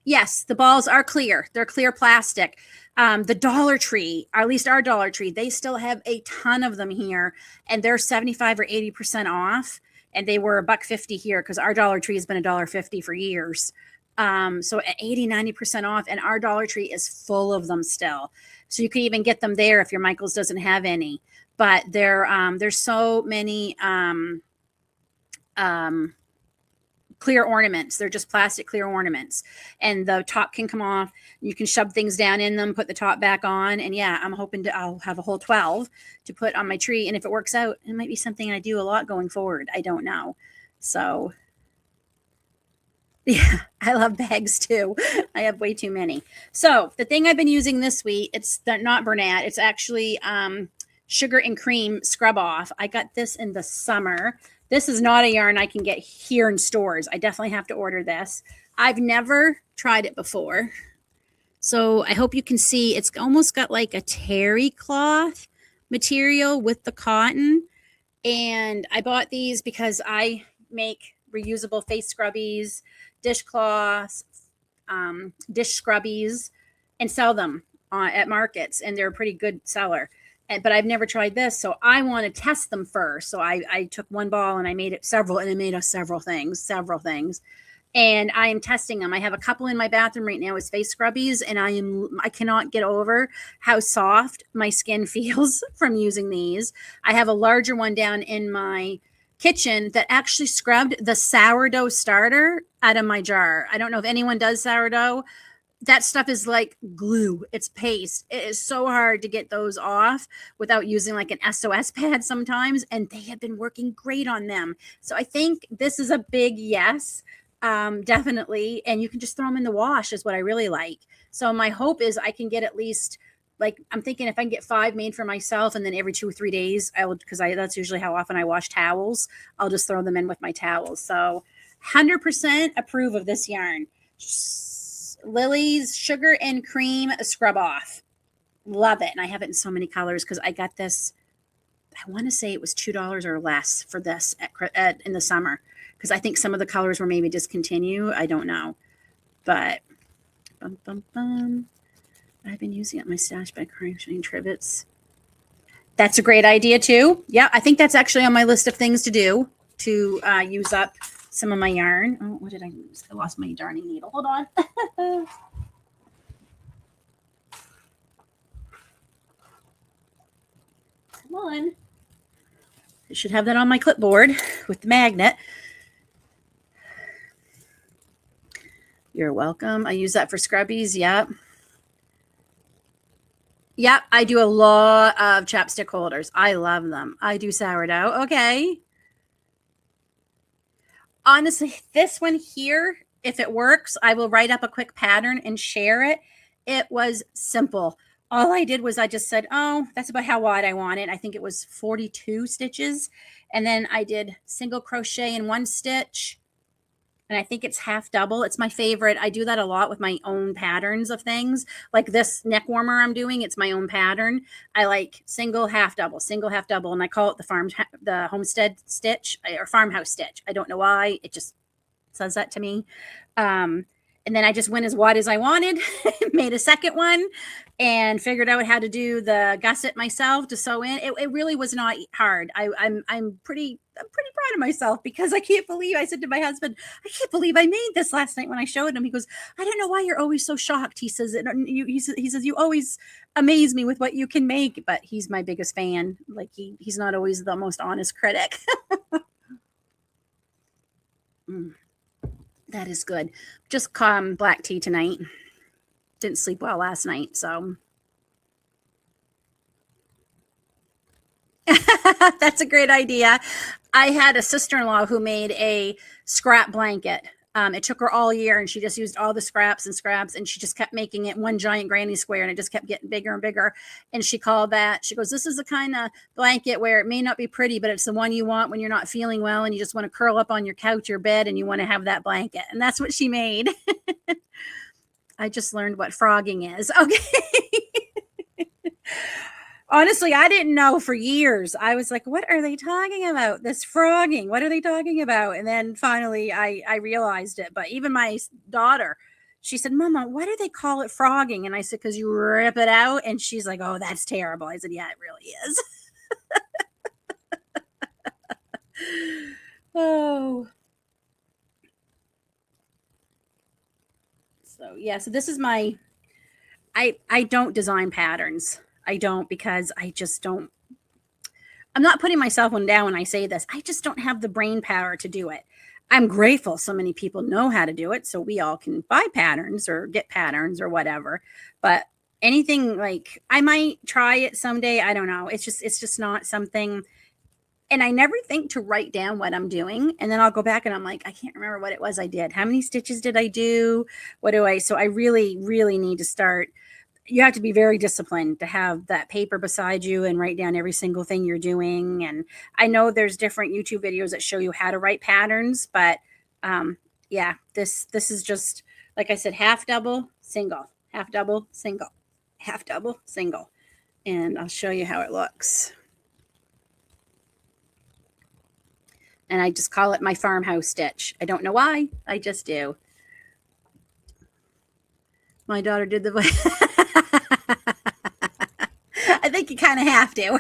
Yes, the balls are clear. They're clear plastic. The Dollar Tree, or at least our Dollar Tree, they still have a ton of them here, and they're 75 or 80% off. And they were $1.50 here, because our Dollar Tree has been $1.50 for years. So at 80, 90% off, and our Dollar Tree is full of them still. So you can even get them there if your Michael's doesn't have any. But there's so many clear ornaments. They're just plastic clear ornaments, and the top can come off. You can shove things down in them, put the top back on. And yeah, I'm hoping I'll have a whole 12 to put on my tree. And if it works out, it might be something I do a lot going forward. I don't know. So yeah, I love bags too. I have way too many. So the thing I've been using this week, it's not Bernat. It's actually Sugar and Cream Scrub Off. I got this in the summer. This is not a yarn I can get here in stores. I definitely have to order this. I've never tried it before. So I hope you can see it's almost got like a terry cloth material with the cotton. And I bought these because I make reusable face scrubbies, dishcloths, dish scrubbies, and sell them at markets. And they're a pretty good seller. But I've never tried this, so I want to test them first. So I took one ball and I made it several, and I made us several things. And I am testing them. I have a couple in my bathroom right now as face scrubbies, and I cannot get over how soft my skin feels from using these. I have a larger one down in my kitchen that actually scrubbed the sourdough starter out of my jar. I don't know if anyone does sourdough. That stuff is like glue. It's paste. It is so hard to get those off without using like an SOS pad sometimes. And they have been working great on them. So I think this is a big yes, definitely. And you can just throw them in the wash is what I really like. So my hope is I can get at least, like, I'm thinking if I can get 5 made for myself, and then every 2 or 3 days, that's usually how often I wash towels. I'll just throw them in with my towels. So 100% approve of this yarn. Lily's Sugar and Cream Scrub Off. Love it. And I have it in so many colors because I got this, I want to say it was $2 or less for this in the summer, because I think some of the colors were maybe discontinued. I don't know. But I've been using it in my stash by crocheting trivets. That's a great idea too. Yeah, I think that's actually on my list of things to do to use up some of my yarn. Oh, what did I lose? I lost my darning needle. Hold on. Come on. I should have that on my clipboard with the magnet. You're welcome. I use that for scrubbies. Yep. Yep. I do a lot of chapstick holders. I love them. I do sourdough. Okay. Honestly, this one here, if it works, I will write up a quick pattern and share it. It was simple. All I did was I just said, oh, that's about how wide I want it. I think it was 42 stitches. And then I did single crochet in 1 stitch. And I think it's half double. It's my favorite. I do that a lot with my own patterns of things. Like this neck warmer I'm doing, it's my own pattern. I like single, half double, and I call it the homestead stitch or farmhouse stitch. I don't know why. It just says that to me. And then I just went as wide as I wanted, made a second one, and figured out how to do the gusset myself to sew in. It really was not hard. I'm pretty proud of myself because I can't believe, I said to my husband, I can't believe I made this last night when I showed him. He goes, I don't know why you're always so shocked. He says, he says, you always amaze me with what you can make, but he's my biggest fan. Like he's not always the most honest critic. That is good. Just black tea tonight. Didn't sleep well last night, so. That's a great idea. I had a sister-in-law who made a scrap blanket. It took her all year, and she just used all the scraps, and she just kept making it one giant granny square, and it just kept getting bigger and bigger. And she called that, she goes, this is the kind of blanket where it may not be pretty, but it's the one you want when you're not feeling well and you just want to curl up on your couch or bed and you want to have that blanket. And that's what she made. I just learned what frogging is. Okay. Honestly, I didn't know for years. I was like, what are they talking about? This frogging, what are they talking about? And then finally I realized it. But even my daughter, she said, Mama, why do they call it frogging? And I said, because you rip it out. And she's like, oh, that's terrible. I said, yeah, it really is. Oh. So yeah, so this is my, I don't design patterns. I don't, because I just don't, I'm not putting myself one down when I say this. I just don't have the brain power to do it. I'm grateful so many people know how to do it, so we all can buy patterns or get patterns or whatever. But anything like, I might try it someday. I don't know. It's just not something. And I never think to write down what I'm doing. And then I'll go back and I'm like, I can't remember what it was I did. How many stitches did I do? So I really, really need to start. You have to be very disciplined to have that paper beside you and write down every single thing you're doing. And I know there's different YouTube videos that show you how to write patterns, but yeah, this is just, like I said, half double, single, half double, single, half double, single. And I'll show you how it looks. And I just call it my farmhouse stitch. I don't know why, I just do. My daughter did the I think you kind of have to.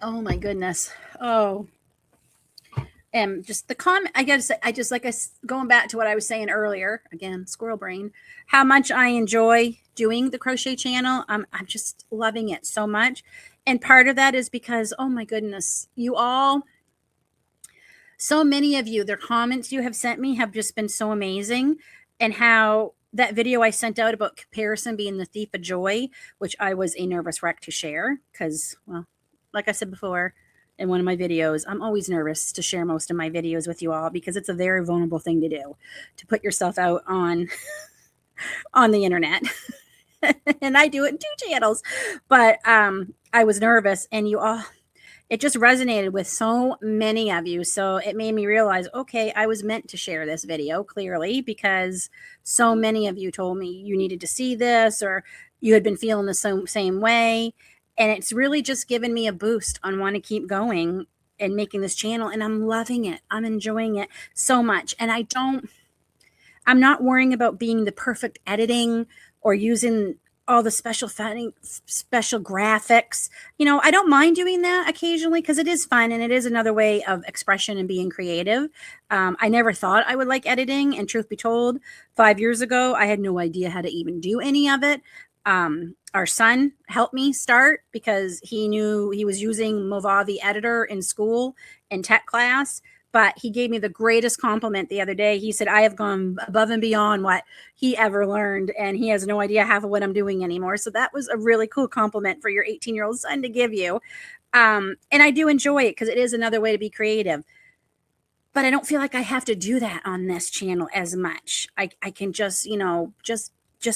Oh my goodness. Oh. And just the comment, I gotta say, going back to what I was saying earlier, again, squirrel brain, how much I enjoy doing the crochet channel. I'm just loving it so much. And part of that is because, oh my goodness, you all, so many of you, their comments you have sent me have just been so amazing. And how that video I sent out about comparison being the thief of joy, which I was a nervous wreck to share because, well, like I said before in one of my videos, I'm always nervous to share most of my videos with you all because it's a very vulnerable thing to do, to put yourself out on the internet. And I do it in 2 channels. But I was nervous, and you all, it just resonated with so many of you. So it made me realize, okay, I was meant to share this video clearly because so many of you told me you needed to see this or you had been feeling the same way. And it's really just given me a boost on want to keep going and making this channel. And I'm loving it. I'm enjoying it so much. And I'm not worrying about being the perfect editing or using all the special graphics. You know, I don't mind doing that occasionally because it is fun and it is another way of expression and being creative. I never thought I would like editing. And truth be told, 5 years ago, I had no idea how to even do any of it. Our son helped me start because he knew he was using Movavi editor in school in tech class. But he gave me the greatest compliment the other day. He said, I have gone above and beyond what he ever learned, and he has no idea half of what I'm doing anymore. So that was a really cool compliment for your 18-year-old son to give you. And I do enjoy it because it is another way to be creative. But I don't feel like I have to do that on this channel as much. I can just, you know, just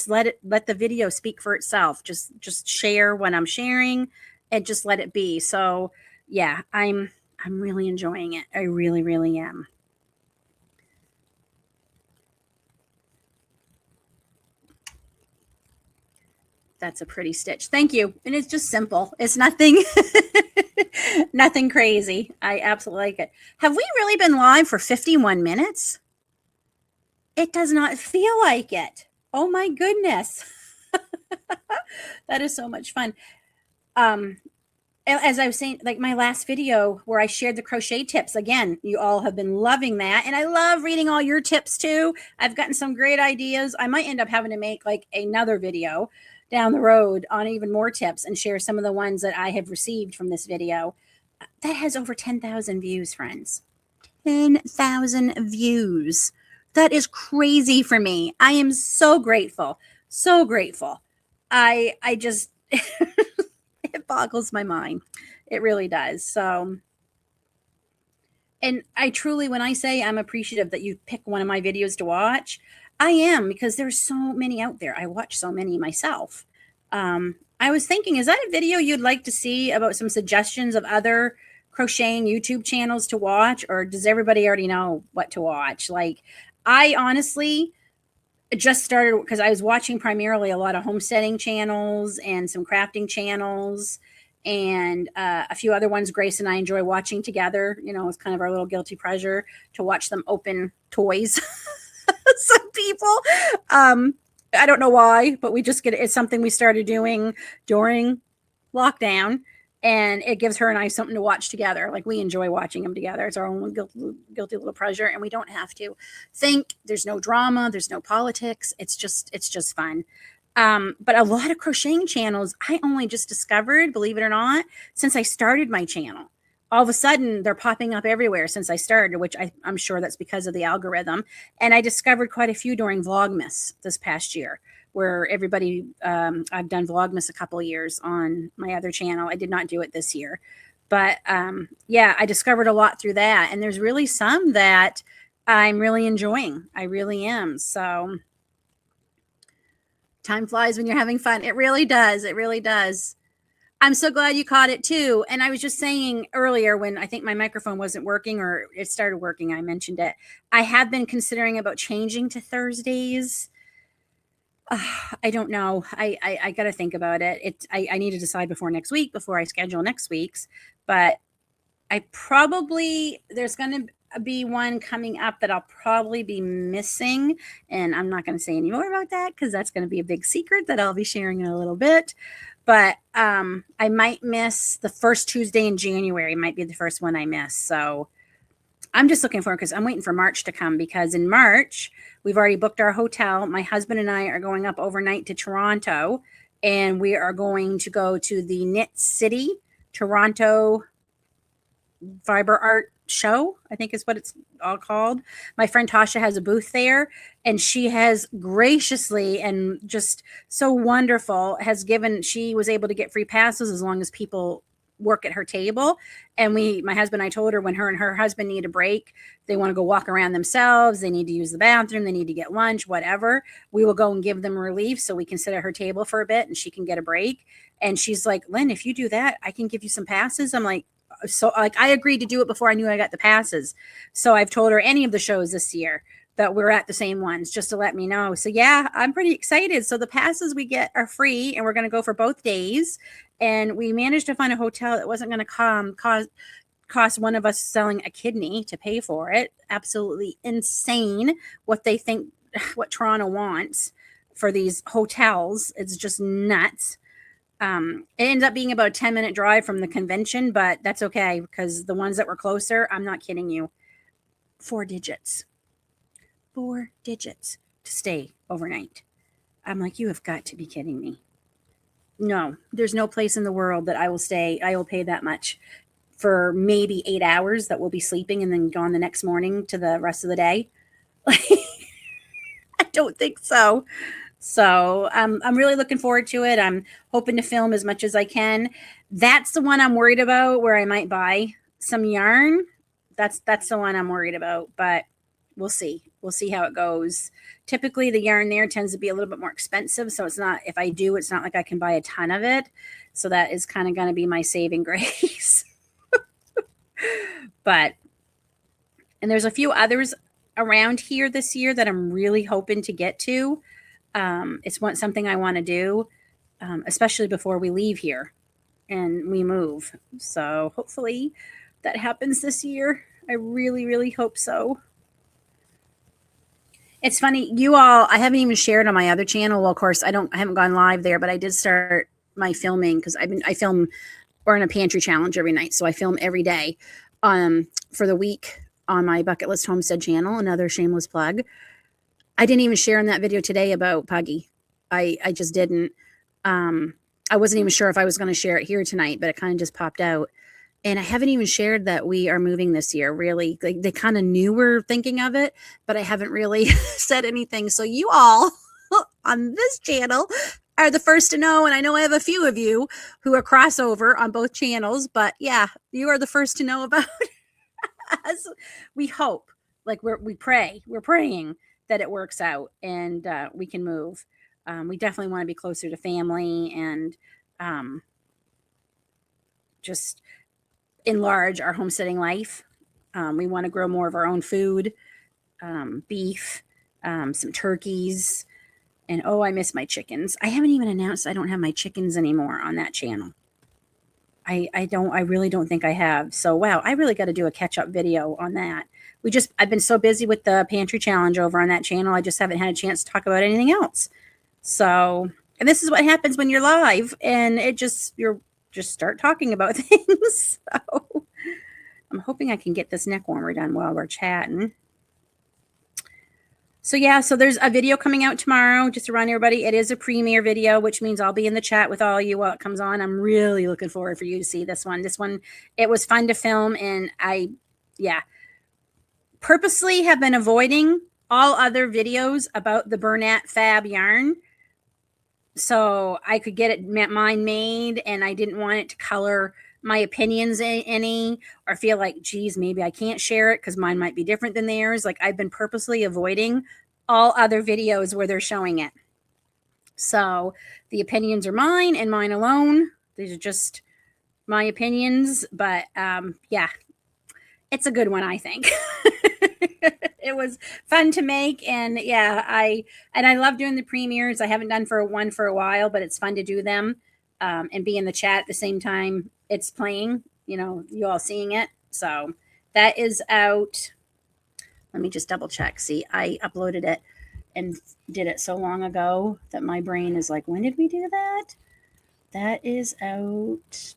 let the video speak for itself. Just share what I'm sharing and just let it be. So yeah, I'm really enjoying it. I really, really am. That's a pretty stitch. Thank you. And it's just simple. It's nothing. Nothing crazy. I absolutely like it. Have we really been live for 51 minutes? It does not feel like it. Oh my goodness. That is so much fun. Um, as I was saying, like my last video where I shared the crochet tips, again, you all have been loving that. And I love reading all your tips too. I've gotten some great ideas. I might end up having to make like another video down the road on even more tips and share some of the ones that I have received from this video. That has over 10,000 views, friends. 10,000 views. That is crazy for me. I am so grateful. So grateful. I just it boggles my mind. It really does. So, and I truly, when I say I'm appreciative that you pick one of my videos to watch, I am, because there's so many out there. I watch so many myself. I was thinking, is that a video you'd like to see about some suggestions of other crocheting YouTube channels to watch, or does everybody already know what to watch? Like, I honestly just started because I was watching primarily a lot of homesteading channels and some crafting channels and a few other ones Grace and I enjoy watching together. You know, it's kind of our little guilty pleasure to watch them open toys. Some people, I don't know why, but we just it's something we started doing during lockdown, and it gives her and I something to watch together. Like, we enjoy watching them together. It's our own guilty little pleasure, and we don't have to think. There's no drama. There's no politics. It's just fun. But a lot of crocheting channels I only just discovered, believe it or not, since I started my channel. All of a sudden, they're popping up everywhere since I started, which I'm sure that's because of the algorithm. And I discovered quite a few during Vlogmas this past year, where everybody, I've done Vlogmas a couple of years on my other channel. I did not do it this year. But yeah, I discovered a lot through that. And there's really some that I'm really enjoying. I really am. So time flies when you're having fun. It really does. It really does. I'm so glad you caught it too. And I was just saying earlier, when I think my microphone wasn't working, or it started working, I mentioned it. I have been considering about changing to Thursdays. I don't know. I got to think about it. I need to decide before next week, before I schedule next week's. But there's going to be one coming up that I'll probably be missing. And I'm not going to say any more about that because that's going to be a big secret that I'll be sharing in a little bit. But I might miss the first Tuesday in January, might be the first one I miss. So I'm just looking forward, because I'm waiting for March to come, because in March, we've already booked our hotel. My husband and I are going up overnight to Toronto, and we are going to go to the Knit City Toronto Fiber Art Show, I think is what it's all called. My friend Tasha has a booth there, and she has graciously and just so wonderful she was able to get free passes as long as people work at her table. And my husband and I told her, when her and her husband need a break, they want to go walk around themselves, they need to use the bathroom, they need to get lunch, whatever, we will go and give them relief so we can sit at her table for a bit and she can get a break. And she's like, Lynn, if you do that, I can give you some passes. I'm like, so like, I agreed to do it before I knew I got the passes. So I've told her any of the shows this year that we're at the same ones, just to let me know. So yeah, I'm pretty excited. So the passes we get are free, and we're going to go for both days. And we managed to find a hotel that wasn't going to cost one of us selling a kidney to pay for it. Absolutely insane what Toronto wants for these hotels. It's just nuts. It ended up being about a 10-minute drive from the convention, but that's okay, because the ones that were closer, I'm not kidding you, 4 digits to stay overnight. I'm like, you have got to be kidding me. No, there's no place in the world that I will pay that much for maybe 8 hours that we'll be sleeping and then gone the next morning to the rest of the day. I don't think so. So I'm really looking forward to it. I'm hoping to film as much as I can. That's the one I'm worried about, where I might buy some yarn. That's the one I'm worried about, but we'll see. We'll see how it goes. Typically, the yarn there tends to be a little bit more expensive. So it's not like I can buy a ton of it. So that is kind of going to be my saving grace. And there's a few others around here this year that I'm really hoping to get to. It's something I want to do, especially before we leave here. and we move. So hopefully that happens this year. I really, really hope so. It's funny, you all, I haven't even shared on my other channel. Well, of course, I haven't gone live there, but I did start my filming because I film or in a pantry challenge every night. So I film every day for the week on my Bucket List Homestead channel, another shameless plug. I didn't even share in that video today about Puggy. I just didn't. I wasn't even sure if I was going to share it here tonight, but it kind of just popped out. And I haven't even shared that we are moving this year, really. Like, they kind of knew we're thinking of it, but I haven't really said anything. So you all on this channel are the first to know. And I know I have a few of you who are crossover on both channels, but yeah, you are the first to know about us. We hope, like we pray, we're praying that it works out and we can move. We definitely want to be closer to family and just enlarge our homesteading life. We want to grow more of our own food, beef, some turkeys, and oh, I miss my chickens. I haven't even announced I don't have my chickens anymore on that channel. I really don't think I have. So wow, I really got to do a catch-up video on that. I've been so busy with the pantry challenge over on that channel. I just haven't had a chance to talk about anything else. So, and this is what happens when you're live and you're just start talking about things. So I'm hoping I can get this neck warmer done while we're chatting. So yeah, so there's a video coming out tomorrow. Just to remind everybody, it is a premiere video, which means I'll be in the chat with all you while it comes on. I'm really looking forward for you to see this one. This one, it was fun to film, and purposely have been avoiding all other videos about the Bernat Fab yarn so I could get mine made, and I didn't want it to color my opinions any or feel like, geez, maybe I can't share it because mine might be different than theirs. Like, I've been purposely avoiding all other videos where they're showing it. So the opinions are mine and mine alone. These are just my opinions, but yeah, it's a good one, I think. It was fun to make, and yeah, I love doing the premieres. I haven't done one for a while, but it's fun to do them and be in the chat at the same time it's playing, you all seeing it. So that is out. Let me just double check. See, I uploaded it and did it so long ago that my brain is like, when did we do that? That is out.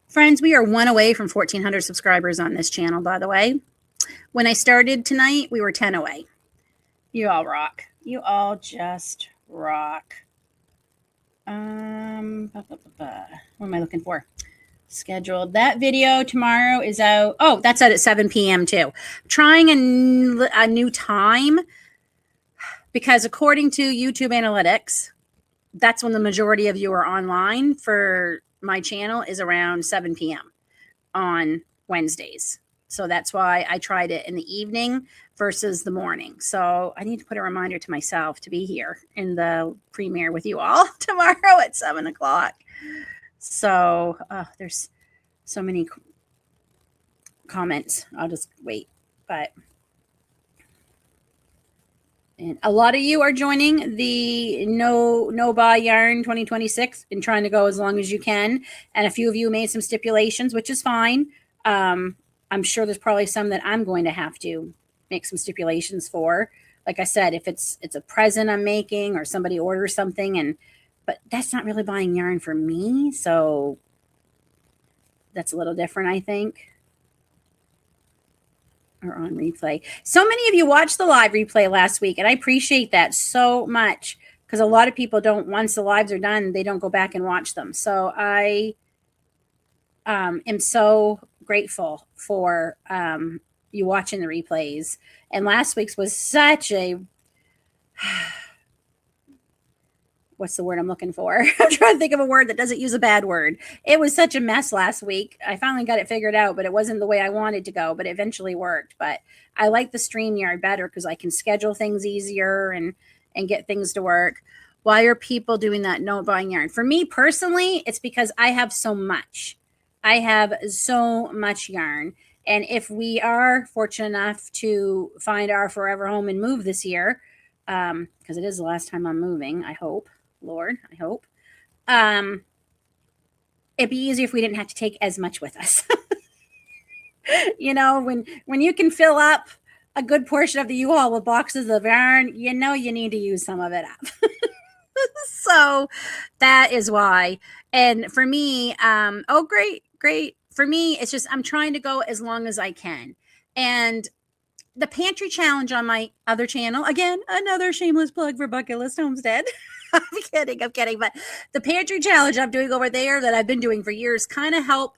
Friends, we are 1 away from 1,400 subscribers on this channel, by the way. When I started tonight, we were 10 away. You all rock. You all just rock. What am I looking for? Scheduled. That video tomorrow is out. Oh, that's out at 7 p.m. too. Trying a new time because according to YouTube analytics, that's when the majority of you are online for my channel is around 7 p.m. on Wednesdays. So that's why I tried it in the evening versus the morning. So I need to put a reminder to myself to be here in the premiere with you all tomorrow at 7 o'clock. So there's so many comments. I'll just wait. But and a lot of you are joining the no buy yarn 2026 and trying to go as long as you can. And a few of you made some stipulations, which is fine. I'm sure there's probably some that I'm going to have to make some stipulations for. Like I said, if it's a present I'm making or somebody orders something, but that's not really buying yarn for me. So that's a little different, I think. Or on replay. So many of you watched the live replay last week, and I appreciate that so much because a lot of people don't, once the lives are done, they don't go back and watch them. So I am so grateful for you watching the replays. And last week's was such a what's the word I'm looking for? I'm trying to think of a word that doesn't use a bad word. It was such a mess last week. I finally got it figured out, but it wasn't the way I wanted to go, but it eventually worked. But I like the StreamYard better because I can schedule things easier and get things to work. Why are people doing that? No buying yarn. For me personally, it's because I have so much. I have so much yarn. And if we are fortunate enough to find our forever home and move this year, because it is the last time I'm moving, I hope. Lord, I hope. It'd be easier if we didn't have to take as much with us. You know, when you can fill up a good portion of the U-Haul with boxes of yarn, you know you need to use some of it up. So that is why. And for me, oh great, great. For me, it's just I'm trying to go as long as I can. And the pantry challenge on my other channel, again, another shameless plug for Bucket List Homestead. I'm kidding. But the pantry challenge I'm doing over there that I've been doing for years kind of help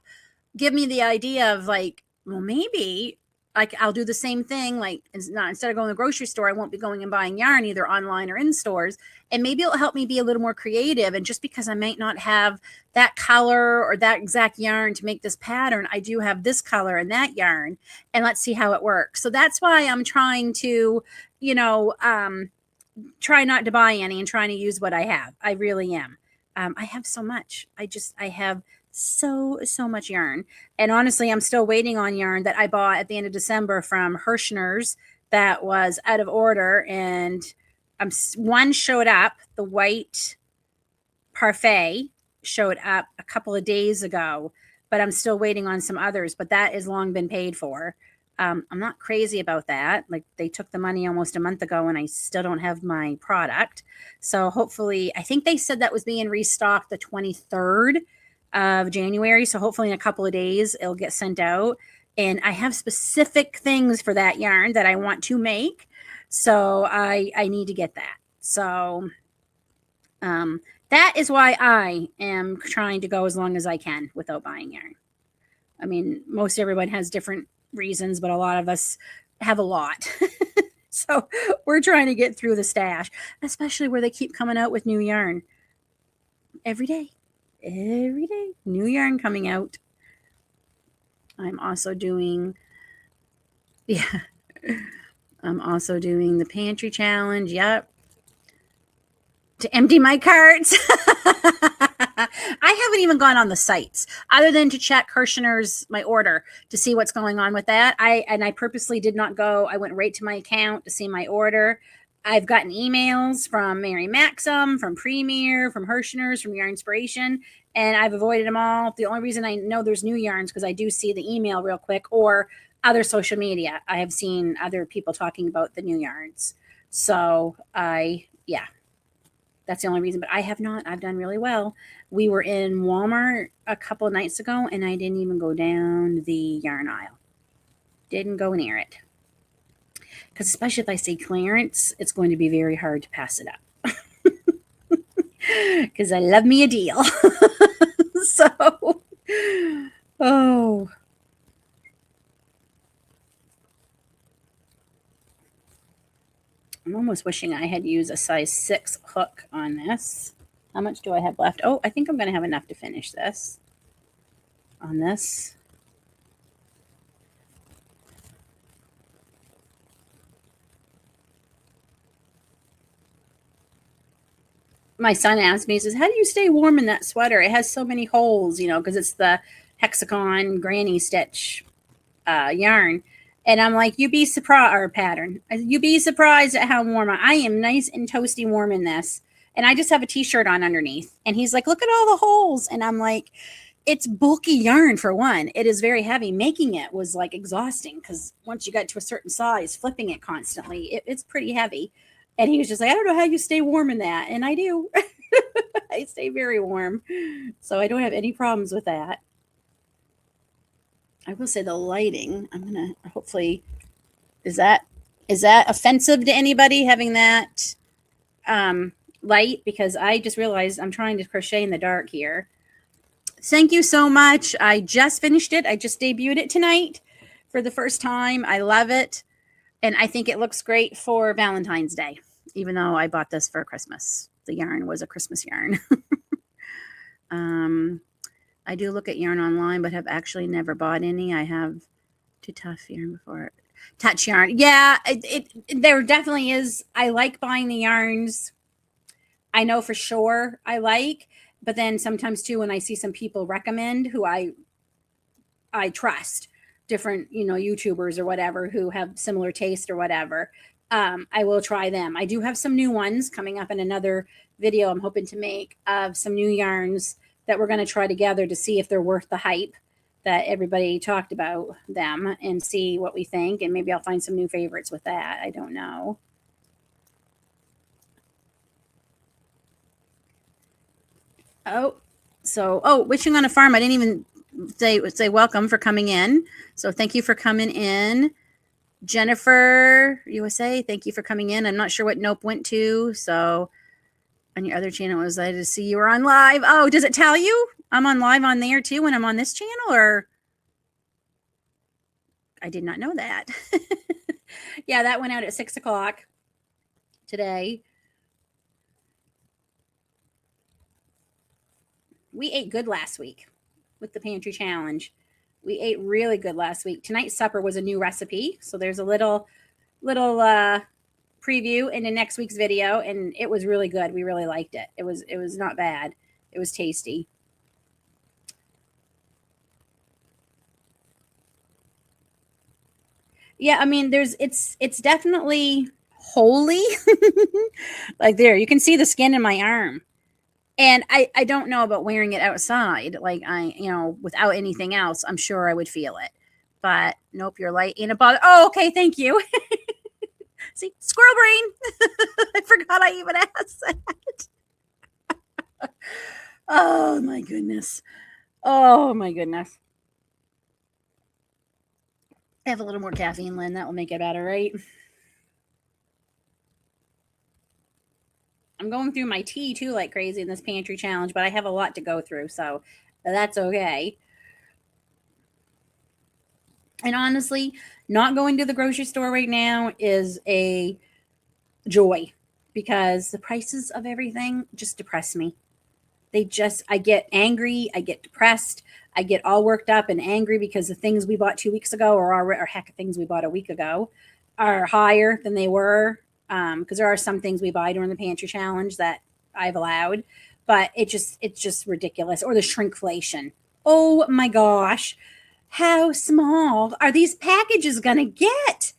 give me the idea of like, well, maybe like I'll do the same thing. Like instead of going to the grocery store, I won't be going and buying yarn either online or in stores. And maybe it'll help me be a little more creative. And just because I might not have that color or that exact yarn to make this pattern, I do have this color and that yarn. And let's see how it works. So that's why I'm trying to, you know, try not to buy any and trying to use what I have. I really am. I have so much. I have so much yarn. And honestly, I'm still waiting on yarn that I bought at the end of December from Hirschner's that was out of order. And one showed up, the white parfait showed up a couple of days ago, but I'm still waiting on some others, but that has long been paid for. I'm not crazy about that. Like they took the money almost a month ago and I still don't have my product. So hopefully, I think they said that was being restocked the 23rd of January. So hopefully in a couple of days, it'll get sent out. And I have specific things for that yarn that I want to make. So I need to get that. So that is why I am trying to go as long as I can without buying yarn. I mean, most everyone has different reasons, but a lot of us have a lot. So we're trying to get through the stash, especially where they keep coming out with new yarn every day, new yarn coming out. I'm also doing the pantry challenge. Yep. To empty my carts. I haven't even gone on the sites other than to check Kirshner's, my order, to see what's going on with that. I purposely did not go. I went right to my account to see my order. I've gotten emails from Mary Maxim, from Premier, from Hirschner's, from Yarn Inspiration, and I've avoided them all. The only reason I know there's new yarns because I do see the email real quick or other social media. I have seen other people talking about the new yarns. So that's the only reason, but I have not. I've done really well. We were in Walmart a couple of nights ago, and I didn't even go down the yarn aisle. Didn't go near it. Because especially if I say clearance, it's going to be very hard to pass it up. Because I love me a deal. So, oh. I'm almost wishing I had used a size 6 hook on this. How much do I have left? Oh, I think I'm going to have enough to finish this on this. My son asked me, he says, how do you stay warm in that sweater? It has so many holes, you know, because it's the hexagon granny stitch yarn. And I'm like, you'd be surprised, or pattern. You'd be surprised at how warm I am. Nice and toasty warm in this. And I just have a t-shirt on underneath. And he's like, look at all the holes. And I'm like, it's bulky yarn for one. It is very heavy. Making it was like exhausting because once you got to a certain size, flipping it constantly, it's pretty heavy. And he was just like, I don't know how you stay warm in that. And I do. I stay very warm. So I don't have any problems with that. I will say the lighting, I'm going to hopefully, is that offensive to anybody having that light? Because I just realized I'm trying to crochet in the dark here. Thank you so much. I just finished it. I just debuted it tonight for the first time. I love it. And I think it looks great for Valentine's Day, even though I bought this for Christmas. The yarn was a Christmas yarn. I do look at yarn online, but have actually never bought any. I have too tough yarn before. Touch yarn. Yeah, there definitely is. I like buying the yarns. I know for sure I like, but then sometimes too, when I see some people recommend who I trust, different, YouTubers or whatever who have similar taste or whatever, I will try them. I do have some new ones coming up in another video I'm hoping to make of some new yarns that we're going to try together to see if they're worth the hype that everybody talked about them, and see what we think. And maybe I'll find some new favorites with that. I don't know. Wishing on a farm. I didn't even say welcome for coming in. So thank you for coming in. Jennifer USA, thank you for coming in. I'm not sure what Nope went to. So on your other channel, I was excited to see you were on live. Oh, does it tell you I'm on live on there too when I'm on this channel? Or I did not know that. Yeah, that went out at 6 o'clock today. We ate good last week with the pantry challenge. We ate really good last week. Tonight's supper was a new recipe. So there's a little preview in the next week's video, and it was really good. We really liked it. It was not bad. It was tasty. Yeah, I mean, it's definitely holy. Like there, you can see the skin in my arm. And I don't know about wearing it outside. Like without anything else, I'm sure I would feel it. But nope, your light ain't a bother. Oh, okay, thank you. See, squirrel brain. I forgot I even asked that. Oh my goodness. Oh my goodness. I have a little more caffeine, Lynn. That will make it better, right? I'm going through my tea too like crazy in this pantry challenge, but I have a lot to go through, so that's okay. And honestly, not going to the grocery store right now is a joy, because the prices of everything just depress me. I get angry, I get depressed, I get all worked up and angry because the things we bought 2 weeks ago, or heck, things we bought a week ago, are higher than they were. Because there are some things we buy during the pantry challenge that I've allowed, but it's just ridiculous. Or the shrinkflation. Oh my gosh, how small are these packages gonna get?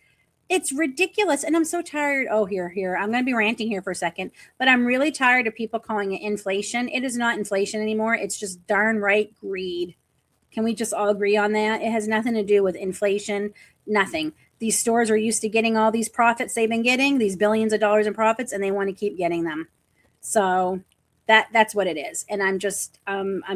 It's ridiculous, and I'm so tired. Oh, here, I'm gonna be ranting here for a second, but I'm really tired of people calling it inflation. It is not inflation anymore. It's just darn right greed. Can we just all agree on that? It has nothing to do with inflation. Nothing. These stores are used to getting all these profits they've been getting, these billions of dollars in profits, and they want to keep getting them. So that's what it is. And I'm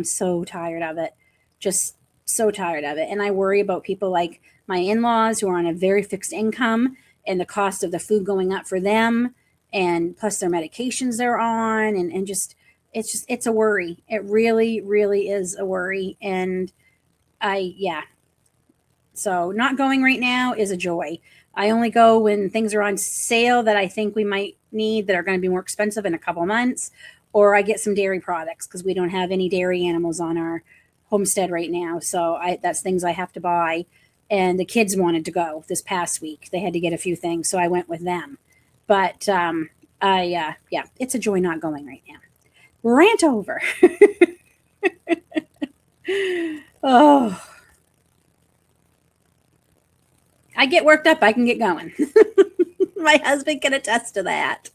so tired of it. Just so tired of it. And I worry about people like my in-laws who are on a very fixed income, and the cost of the food going up for them, and plus their medications they're on, and it's a worry. It really, really is a worry. And so not going right now is a joy. I only go when things are on sale that I think we might need, that are going to be more expensive in a couple months, or I get some dairy products because we don't have any dairy animals on our homestead right now. So that's things I have to buy. And the kids wanted to go this past week. They had to get a few things, so I went with them. But it's a joy not going right now. Rant over. Oh. I get worked up, I can get going. My husband can attest to that.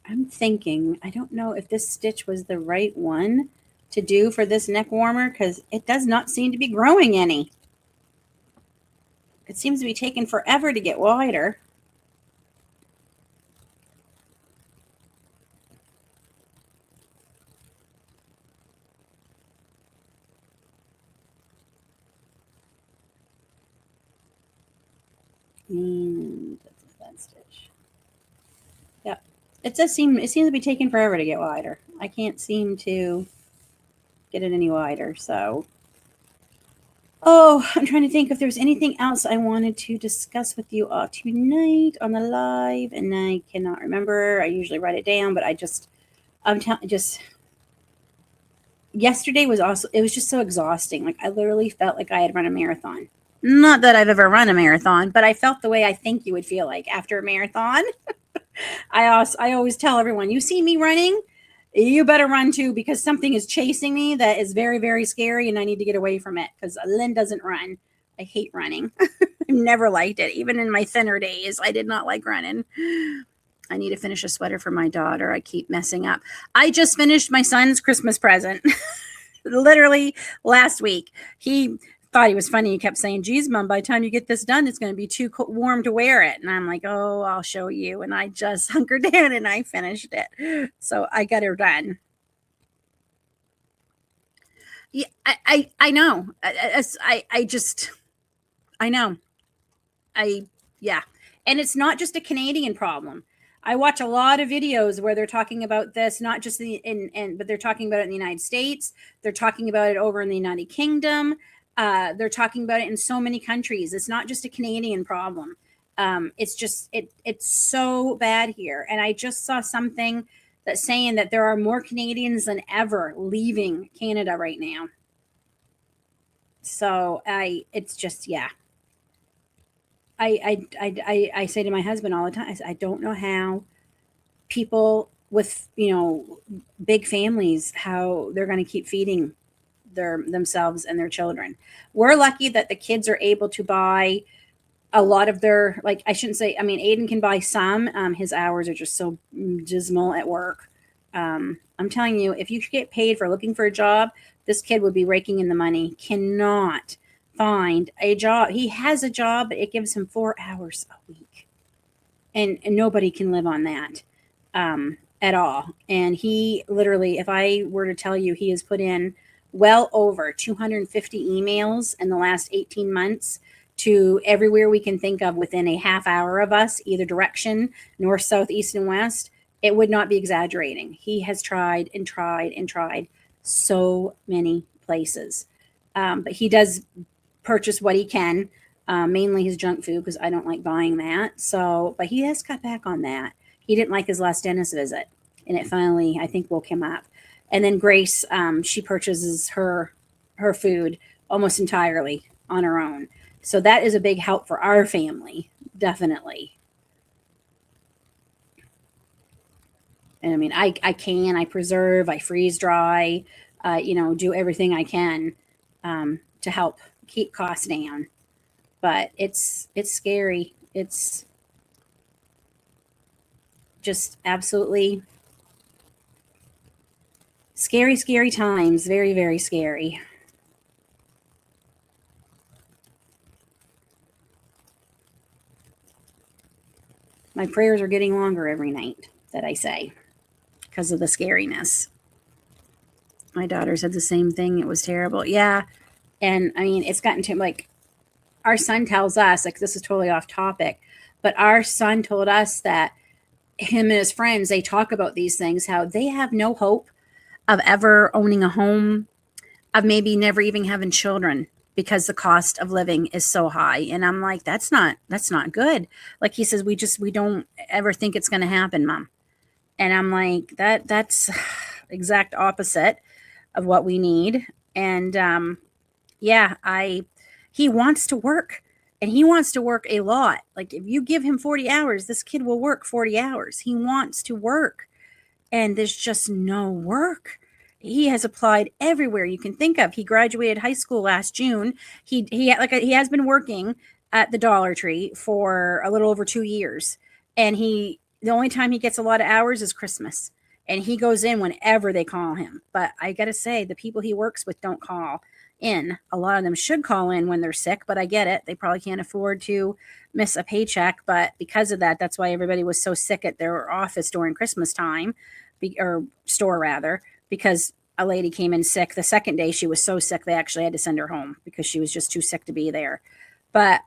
I'm thinking, I don't know if this stitch was the right one to do for this neck warmer, because it does not seem to be growing any. It seems to be taking forever to get wider. And that's that stitch. Yep. It seems to be taking forever to get wider. I can't seem to get it any wider. So, I'm trying to think if there's anything else I wanted to discuss with you all tonight on the live, and I cannot remember. I usually write it down, but yesterday was just so exhausting. Like, I literally felt like I had run a marathon. Not that I've ever run a marathon, but I felt the way I think you would feel like after a marathon. I always tell everyone, you see me running, You better run too, because something is chasing me that is very, very scary, and I need to get away from it because Lynn doesn't run. I hate running. I've never liked it. Even in my thinner days, I did not like running. I need to finish a sweater for my daughter. I keep messing up. I just finished my son's Christmas present. Literally last week. He thought he was funny. He kept saying, geez, Mom, by the time you get this done, it's going to be too warm to wear it. And I'm like, oh, I'll show you. And I just hunkered down and I finished it. So I got her done. Yeah, I know. I know. Yeah. And it's not just a Canadian problem. I watch a lot of videos where they're talking about this, not just but they're talking about it in the United States. They're talking about it over in the United Kingdom. They're talking about it in so many countries. It's not just a Canadian problem. It's just, it's so bad here. And I just saw something that's saying that there are more Canadians than ever leaving Canada right now. So it's just, yeah. I say to my husband all the time, I don't know how people with, big families, how they're going to keep feeding themselves and their children. We're lucky that the kids are able to buy a lot of their, like, I shouldn't say, I mean, Aiden can buy some. His hours are just so dismal at work. I'm telling you, if you get paid for looking for a job, this kid would be raking in the money. Cannot find a job. He has a job, but it gives him 4 hours a week. And nobody can live on that at all. And he literally, if I were to tell you, he has put in well over 250 emails in the last 18 months to everywhere we can think of within a half hour of us, either direction, north, south, east, and west. It would not be exaggerating. He has tried and tried and tried so many places. But he does purchase what he can, mainly his junk food, because I don't like buying that. So, but he has cut back on that. He didn't like his last dentist visit, and it finally, I think, woke him up. And then Grace, she purchases her food almost entirely on her own. So that is a big help for our family, definitely. And I mean, I preserve, I freeze dry, do everything I can to help keep costs down. But it's scary. It's just absolutely scary, scary times. Very, very scary. My prayers are getting longer every night that I say because of the scariness. My daughter said the same thing. It was terrible. Yeah. And I mean, it's gotten to like, our son tells us, like, this is totally off topic, but our son told us that him and his friends, they talk about these things, how they have no hope of ever owning a home, of maybe never even having children because the cost of living is so high. And I'm like, that's not good. Like he says, we don't ever think it's going to happen, Mom. And I'm like, that's exact opposite of what we need. And yeah, he wants to work, and he wants to work a lot. Like if you give him 40 hours, this kid will work 40 hours. He wants to work, and there's just no work. He has applied everywhere you can think of. He graduated high school last June. He has been working at the Dollar Tree for a little over 2 years, and the only time he gets a lot of hours is Christmas, and he goes in whenever they call him. But I got to say, the people he works with don't call in. A lot of them should call in when they're sick, but I get it. They probably can't afford to miss a paycheck. But because of that, that's why everybody was so sick at their office during Christmas time, or store rather, because a lady came in sick. The second day she was so sick, they actually had to send her home because she was just too sick to be there. But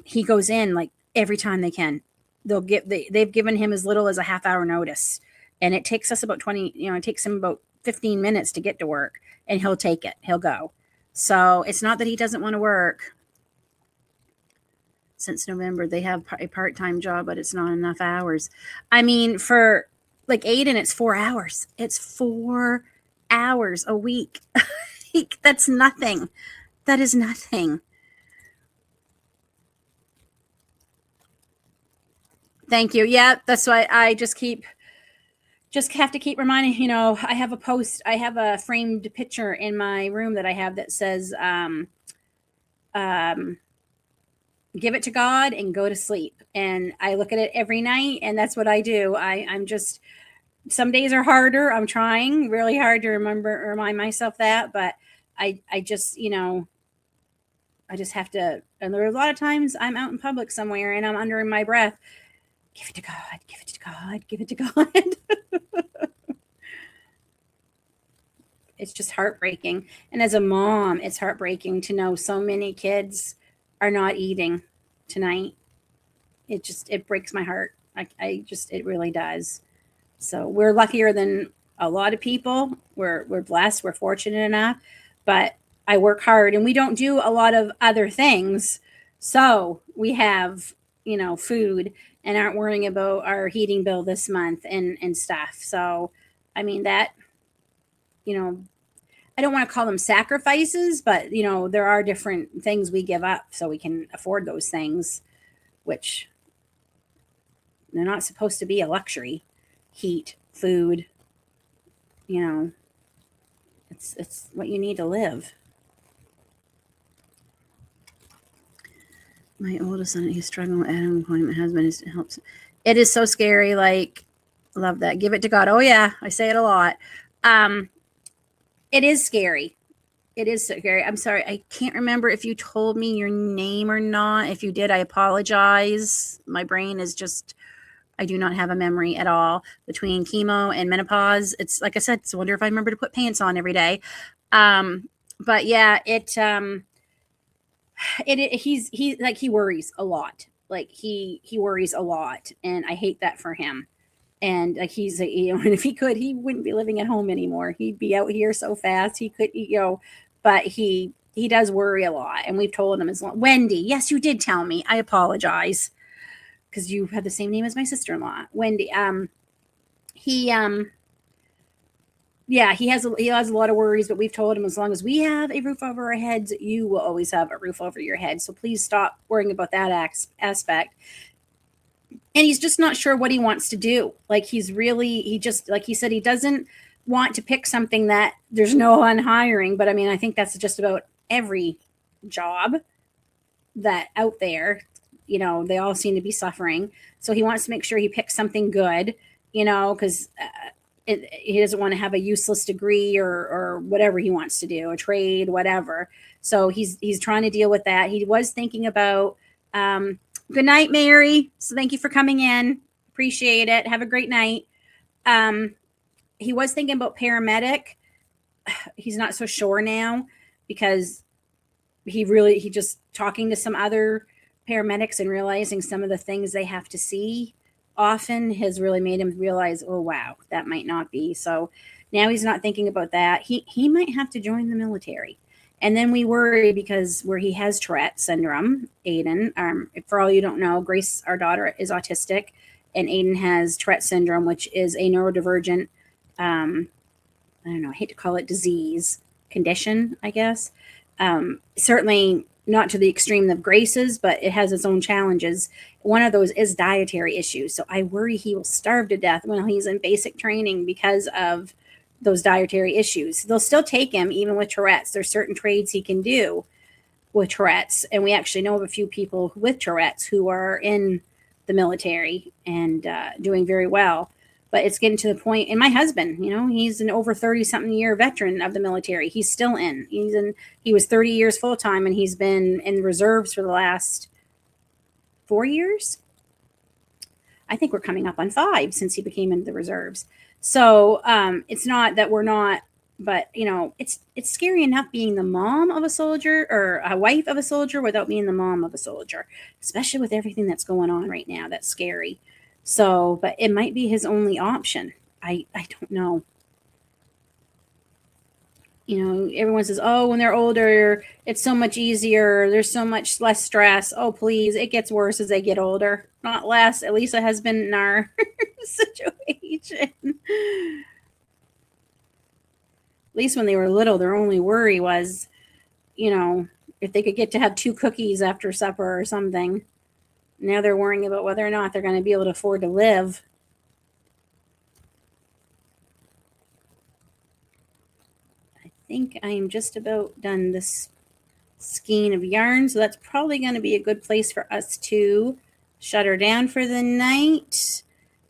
he goes in like every time they can. They've given him as little as a half hour notice. And it takes us about it takes him about 15 minutes to get to work, and he'll take it. He'll go. So it's not that he doesn't want to work. Since November, they have a part-time job, but it's not enough hours. I mean, for like Aiden, it's 4 hours. It's 4 hours a week. That's nothing. That is nothing. Thank you. Yeah, that's why I just keep just have to keep reminding, I have a framed picture in my room that I have that says, um, give it to God and go to sleep. And I look at it every night, and that's what I do. I'm just, some days are harder. I'm trying really hard to remind myself that, but I just, I just have to, and there are a lot of times I'm out in public somewhere and I'm under my breath, give it to God, give it to God, give it to God. It's just heartbreaking. And as a mom, it's heartbreaking to know so many kids are not eating tonight. It breaks my heart. It really does. So we're luckier than a lot of people. We're blessed. We're fortunate enough, but I work hard and we don't do a lot of other things. So we have, food and aren't worrying about our heating bill this month and stuff. So, I mean, that, I don't want to call them sacrifices, but there are different things we give up so we can afford those things, which they're not supposed to be a luxury. Heat, food, it's what you need to live. My oldest son, he's struggling with unemployment. My husband helps. It is so scary. Like, love that. Give it to God. Oh yeah, I say it a lot. It is scary. It is scary. I'm sorry. I can't remember if you told me your name or not. If you did, I apologize. My brain is just, I do not have a memory at all between chemo and menopause. It's like I said, it's a wonder if I remember to put pants on every day. But yeah, he worries a lot. Like he worries a lot, and I hate that for him. And like he's, and if he could, he wouldn't be living at home anymore. He'd be out here so fast. He could, but he does worry a lot. And we've told him as long. Wendy, yes, you did tell me. I apologize because you have the same name as my sister-in-law, Wendy. He yeah, he has a lot of worries, but we've told him as long as we have a roof over our heads, you will always have a roof over your head. So please stop worrying about that aspect. And he's just not sure what he wants to do. Like he just, like he said, he doesn't want to pick something that there's no one hiring. But I mean, I think that's just about every job that out there, they all seem to be suffering. So he wants to make sure he picks something good, because he doesn't want to have a useless degree or whatever he wants to do, a trade, whatever. So he's trying to deal with that. He was thinking about, good night, Mary. So thank you for coming in. Appreciate it. Have a great night. He was thinking about paramedic. He's not so sure now because he just talking to some other paramedics and realizing some of the things they have to see often has really made him realize, oh wow, that might not be. So now he's not thinking about that. He might have to join the military. And then we worry because where he has Tourette syndrome, Aiden, for all you don't know, Grace, our daughter, is autistic, and Aiden has Tourette syndrome, which is a neurodivergent, I don't know, I hate to call it disease, condition, I guess. Certainly not to the extreme of Grace's, but it has its own challenges. One of those is dietary issues. So I worry he will starve to death when he's in basic training because of those dietary issues. They'll still take him even with Tourette's. There's certain trades he can do with Tourette's. And we actually know of a few people with Tourette's who are in the military and doing very well. But it's getting to the point, and my husband, he's an over 30-something year veteran of the military. He's still in. He was 30 years full-time, and he's been in the reserves for the last 4 years. I think we're coming up on 5 since he became into the reserves. So it's not that we're not, but, it's scary enough being the mom of a soldier or a wife of a soldier without being the mom of a soldier, especially with everything that's going on right now. That's scary. So, but it might be his only option. I don't know. Everyone says, oh, when they're older, it's so much easier. There's so much less stress. Oh, please. It gets worse as they get older. Not less. At least it has been in our situation. At least when they were little, their only worry was, if they could get to have 2 cookies after supper or something. Now they're worrying about whether or not they're going to be able to afford to live. think I am just about done this skein of yarn. So that's probably going to be a good place for us to shut her down for the night.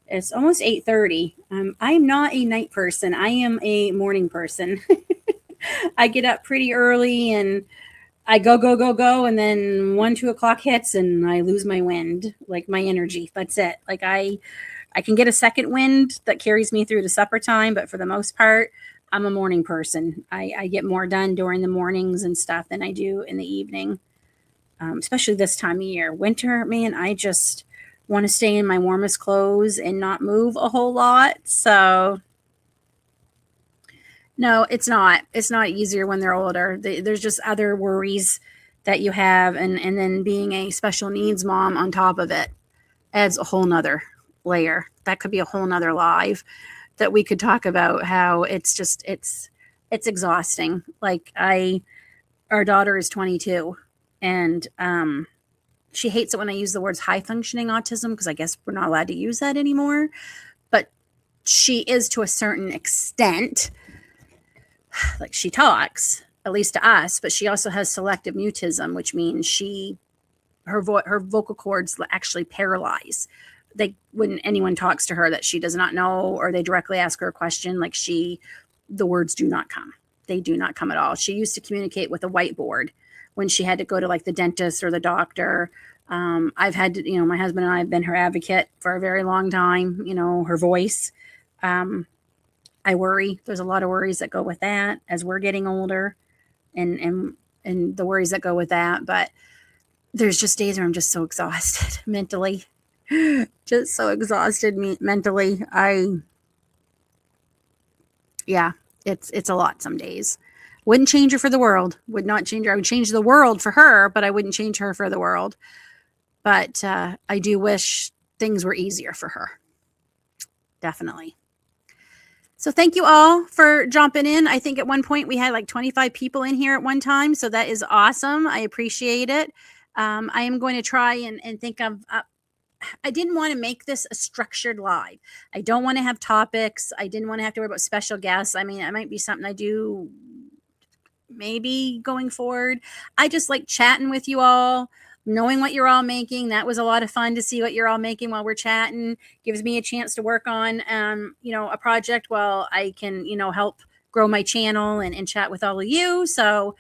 It's almost 8:30. I'm not a night person. I am a morning person. I get up pretty early and I go, go, go, go. And then 1, 2 o'clock hits and I lose my wind, like my energy. That's it. Like I can get a second wind that carries me through to supper time. But for the most part, I'm a morning person. I get more done during the mornings and stuff than I do in the evening, especially this time of year. Winter, man, I just want to stay in my warmest clothes and not move a whole lot. So no, it's not. It's not easier when they're older. There's just other worries that you have. And then being a special needs mom on top of it adds a whole nother layer. That could be a whole nother live that we could talk about how it's just, it's exhausting. Like our daughter is 22 and, she hates it when I use the words high functioning autism because I guess we're not allowed to use that anymore. But she is to a certain extent. Like she talks, at least to us, but she also has selective mutism, which means her vocal cords actually paralyze. When anyone talks to her that she does not know or they directly ask her a question, like the words do not come. They do not come at all. She used to communicate with a whiteboard when she had to go to like the dentist or the doctor. I've had to, my husband and I have been her advocate for a very long time, her voice. I worry. There's a lot of worries that go with that as we're getting older and the worries that go with that. But there's just days where I'm just so exhausted mentally, just so exhausted mentally. It's a lot some days. Wouldn't change her for the world. Would not change her. I would change the world for her, but I wouldn't change her for the world. But I do wish things were easier for her. Definitely. So thank you all for jumping in. I think at one point we had like 25 people in here at one time. So that is awesome. I appreciate it. I am going to try and think of, I didn't want to make this a structured live. I don't want to have topics. I didn't want to have to worry about special guests. I mean, it might be something I do maybe going forward. I just like chatting with you all, knowing what you're all making. That was a lot of fun to see what you're all making while we're chatting. Gives me a chance to work on, a project while I can, help grow my channel and chat with all of you. So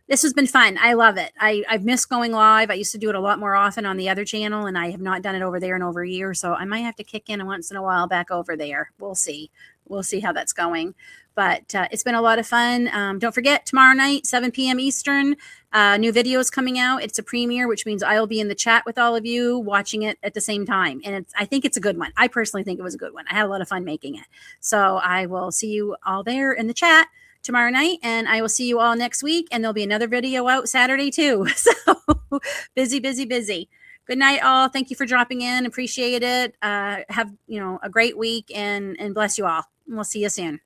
this has been fun. I love it. I've missed going live. I used to do it a lot more often on the other channel, and I have not done it over there in over a year. So I might have to kick in once in a while back over there. We'll see. We'll see how that's going. But it's been a lot of fun. Don't forget, tomorrow night, 7 p.m. Eastern, new videos coming out. It's a premiere, which means I'll be in the chat with all of you watching it at the same time. And I think it's a good one. I personally think it was a good one. I had a lot of fun making it. So I will see you all there in the chat tomorrow night, and I will see you all next week. And there'll be another video out Saturday too. So busy, busy, busy. Good night, all. Thank you for dropping in. Appreciate it. Have a great week and bless you all. We'll see you soon.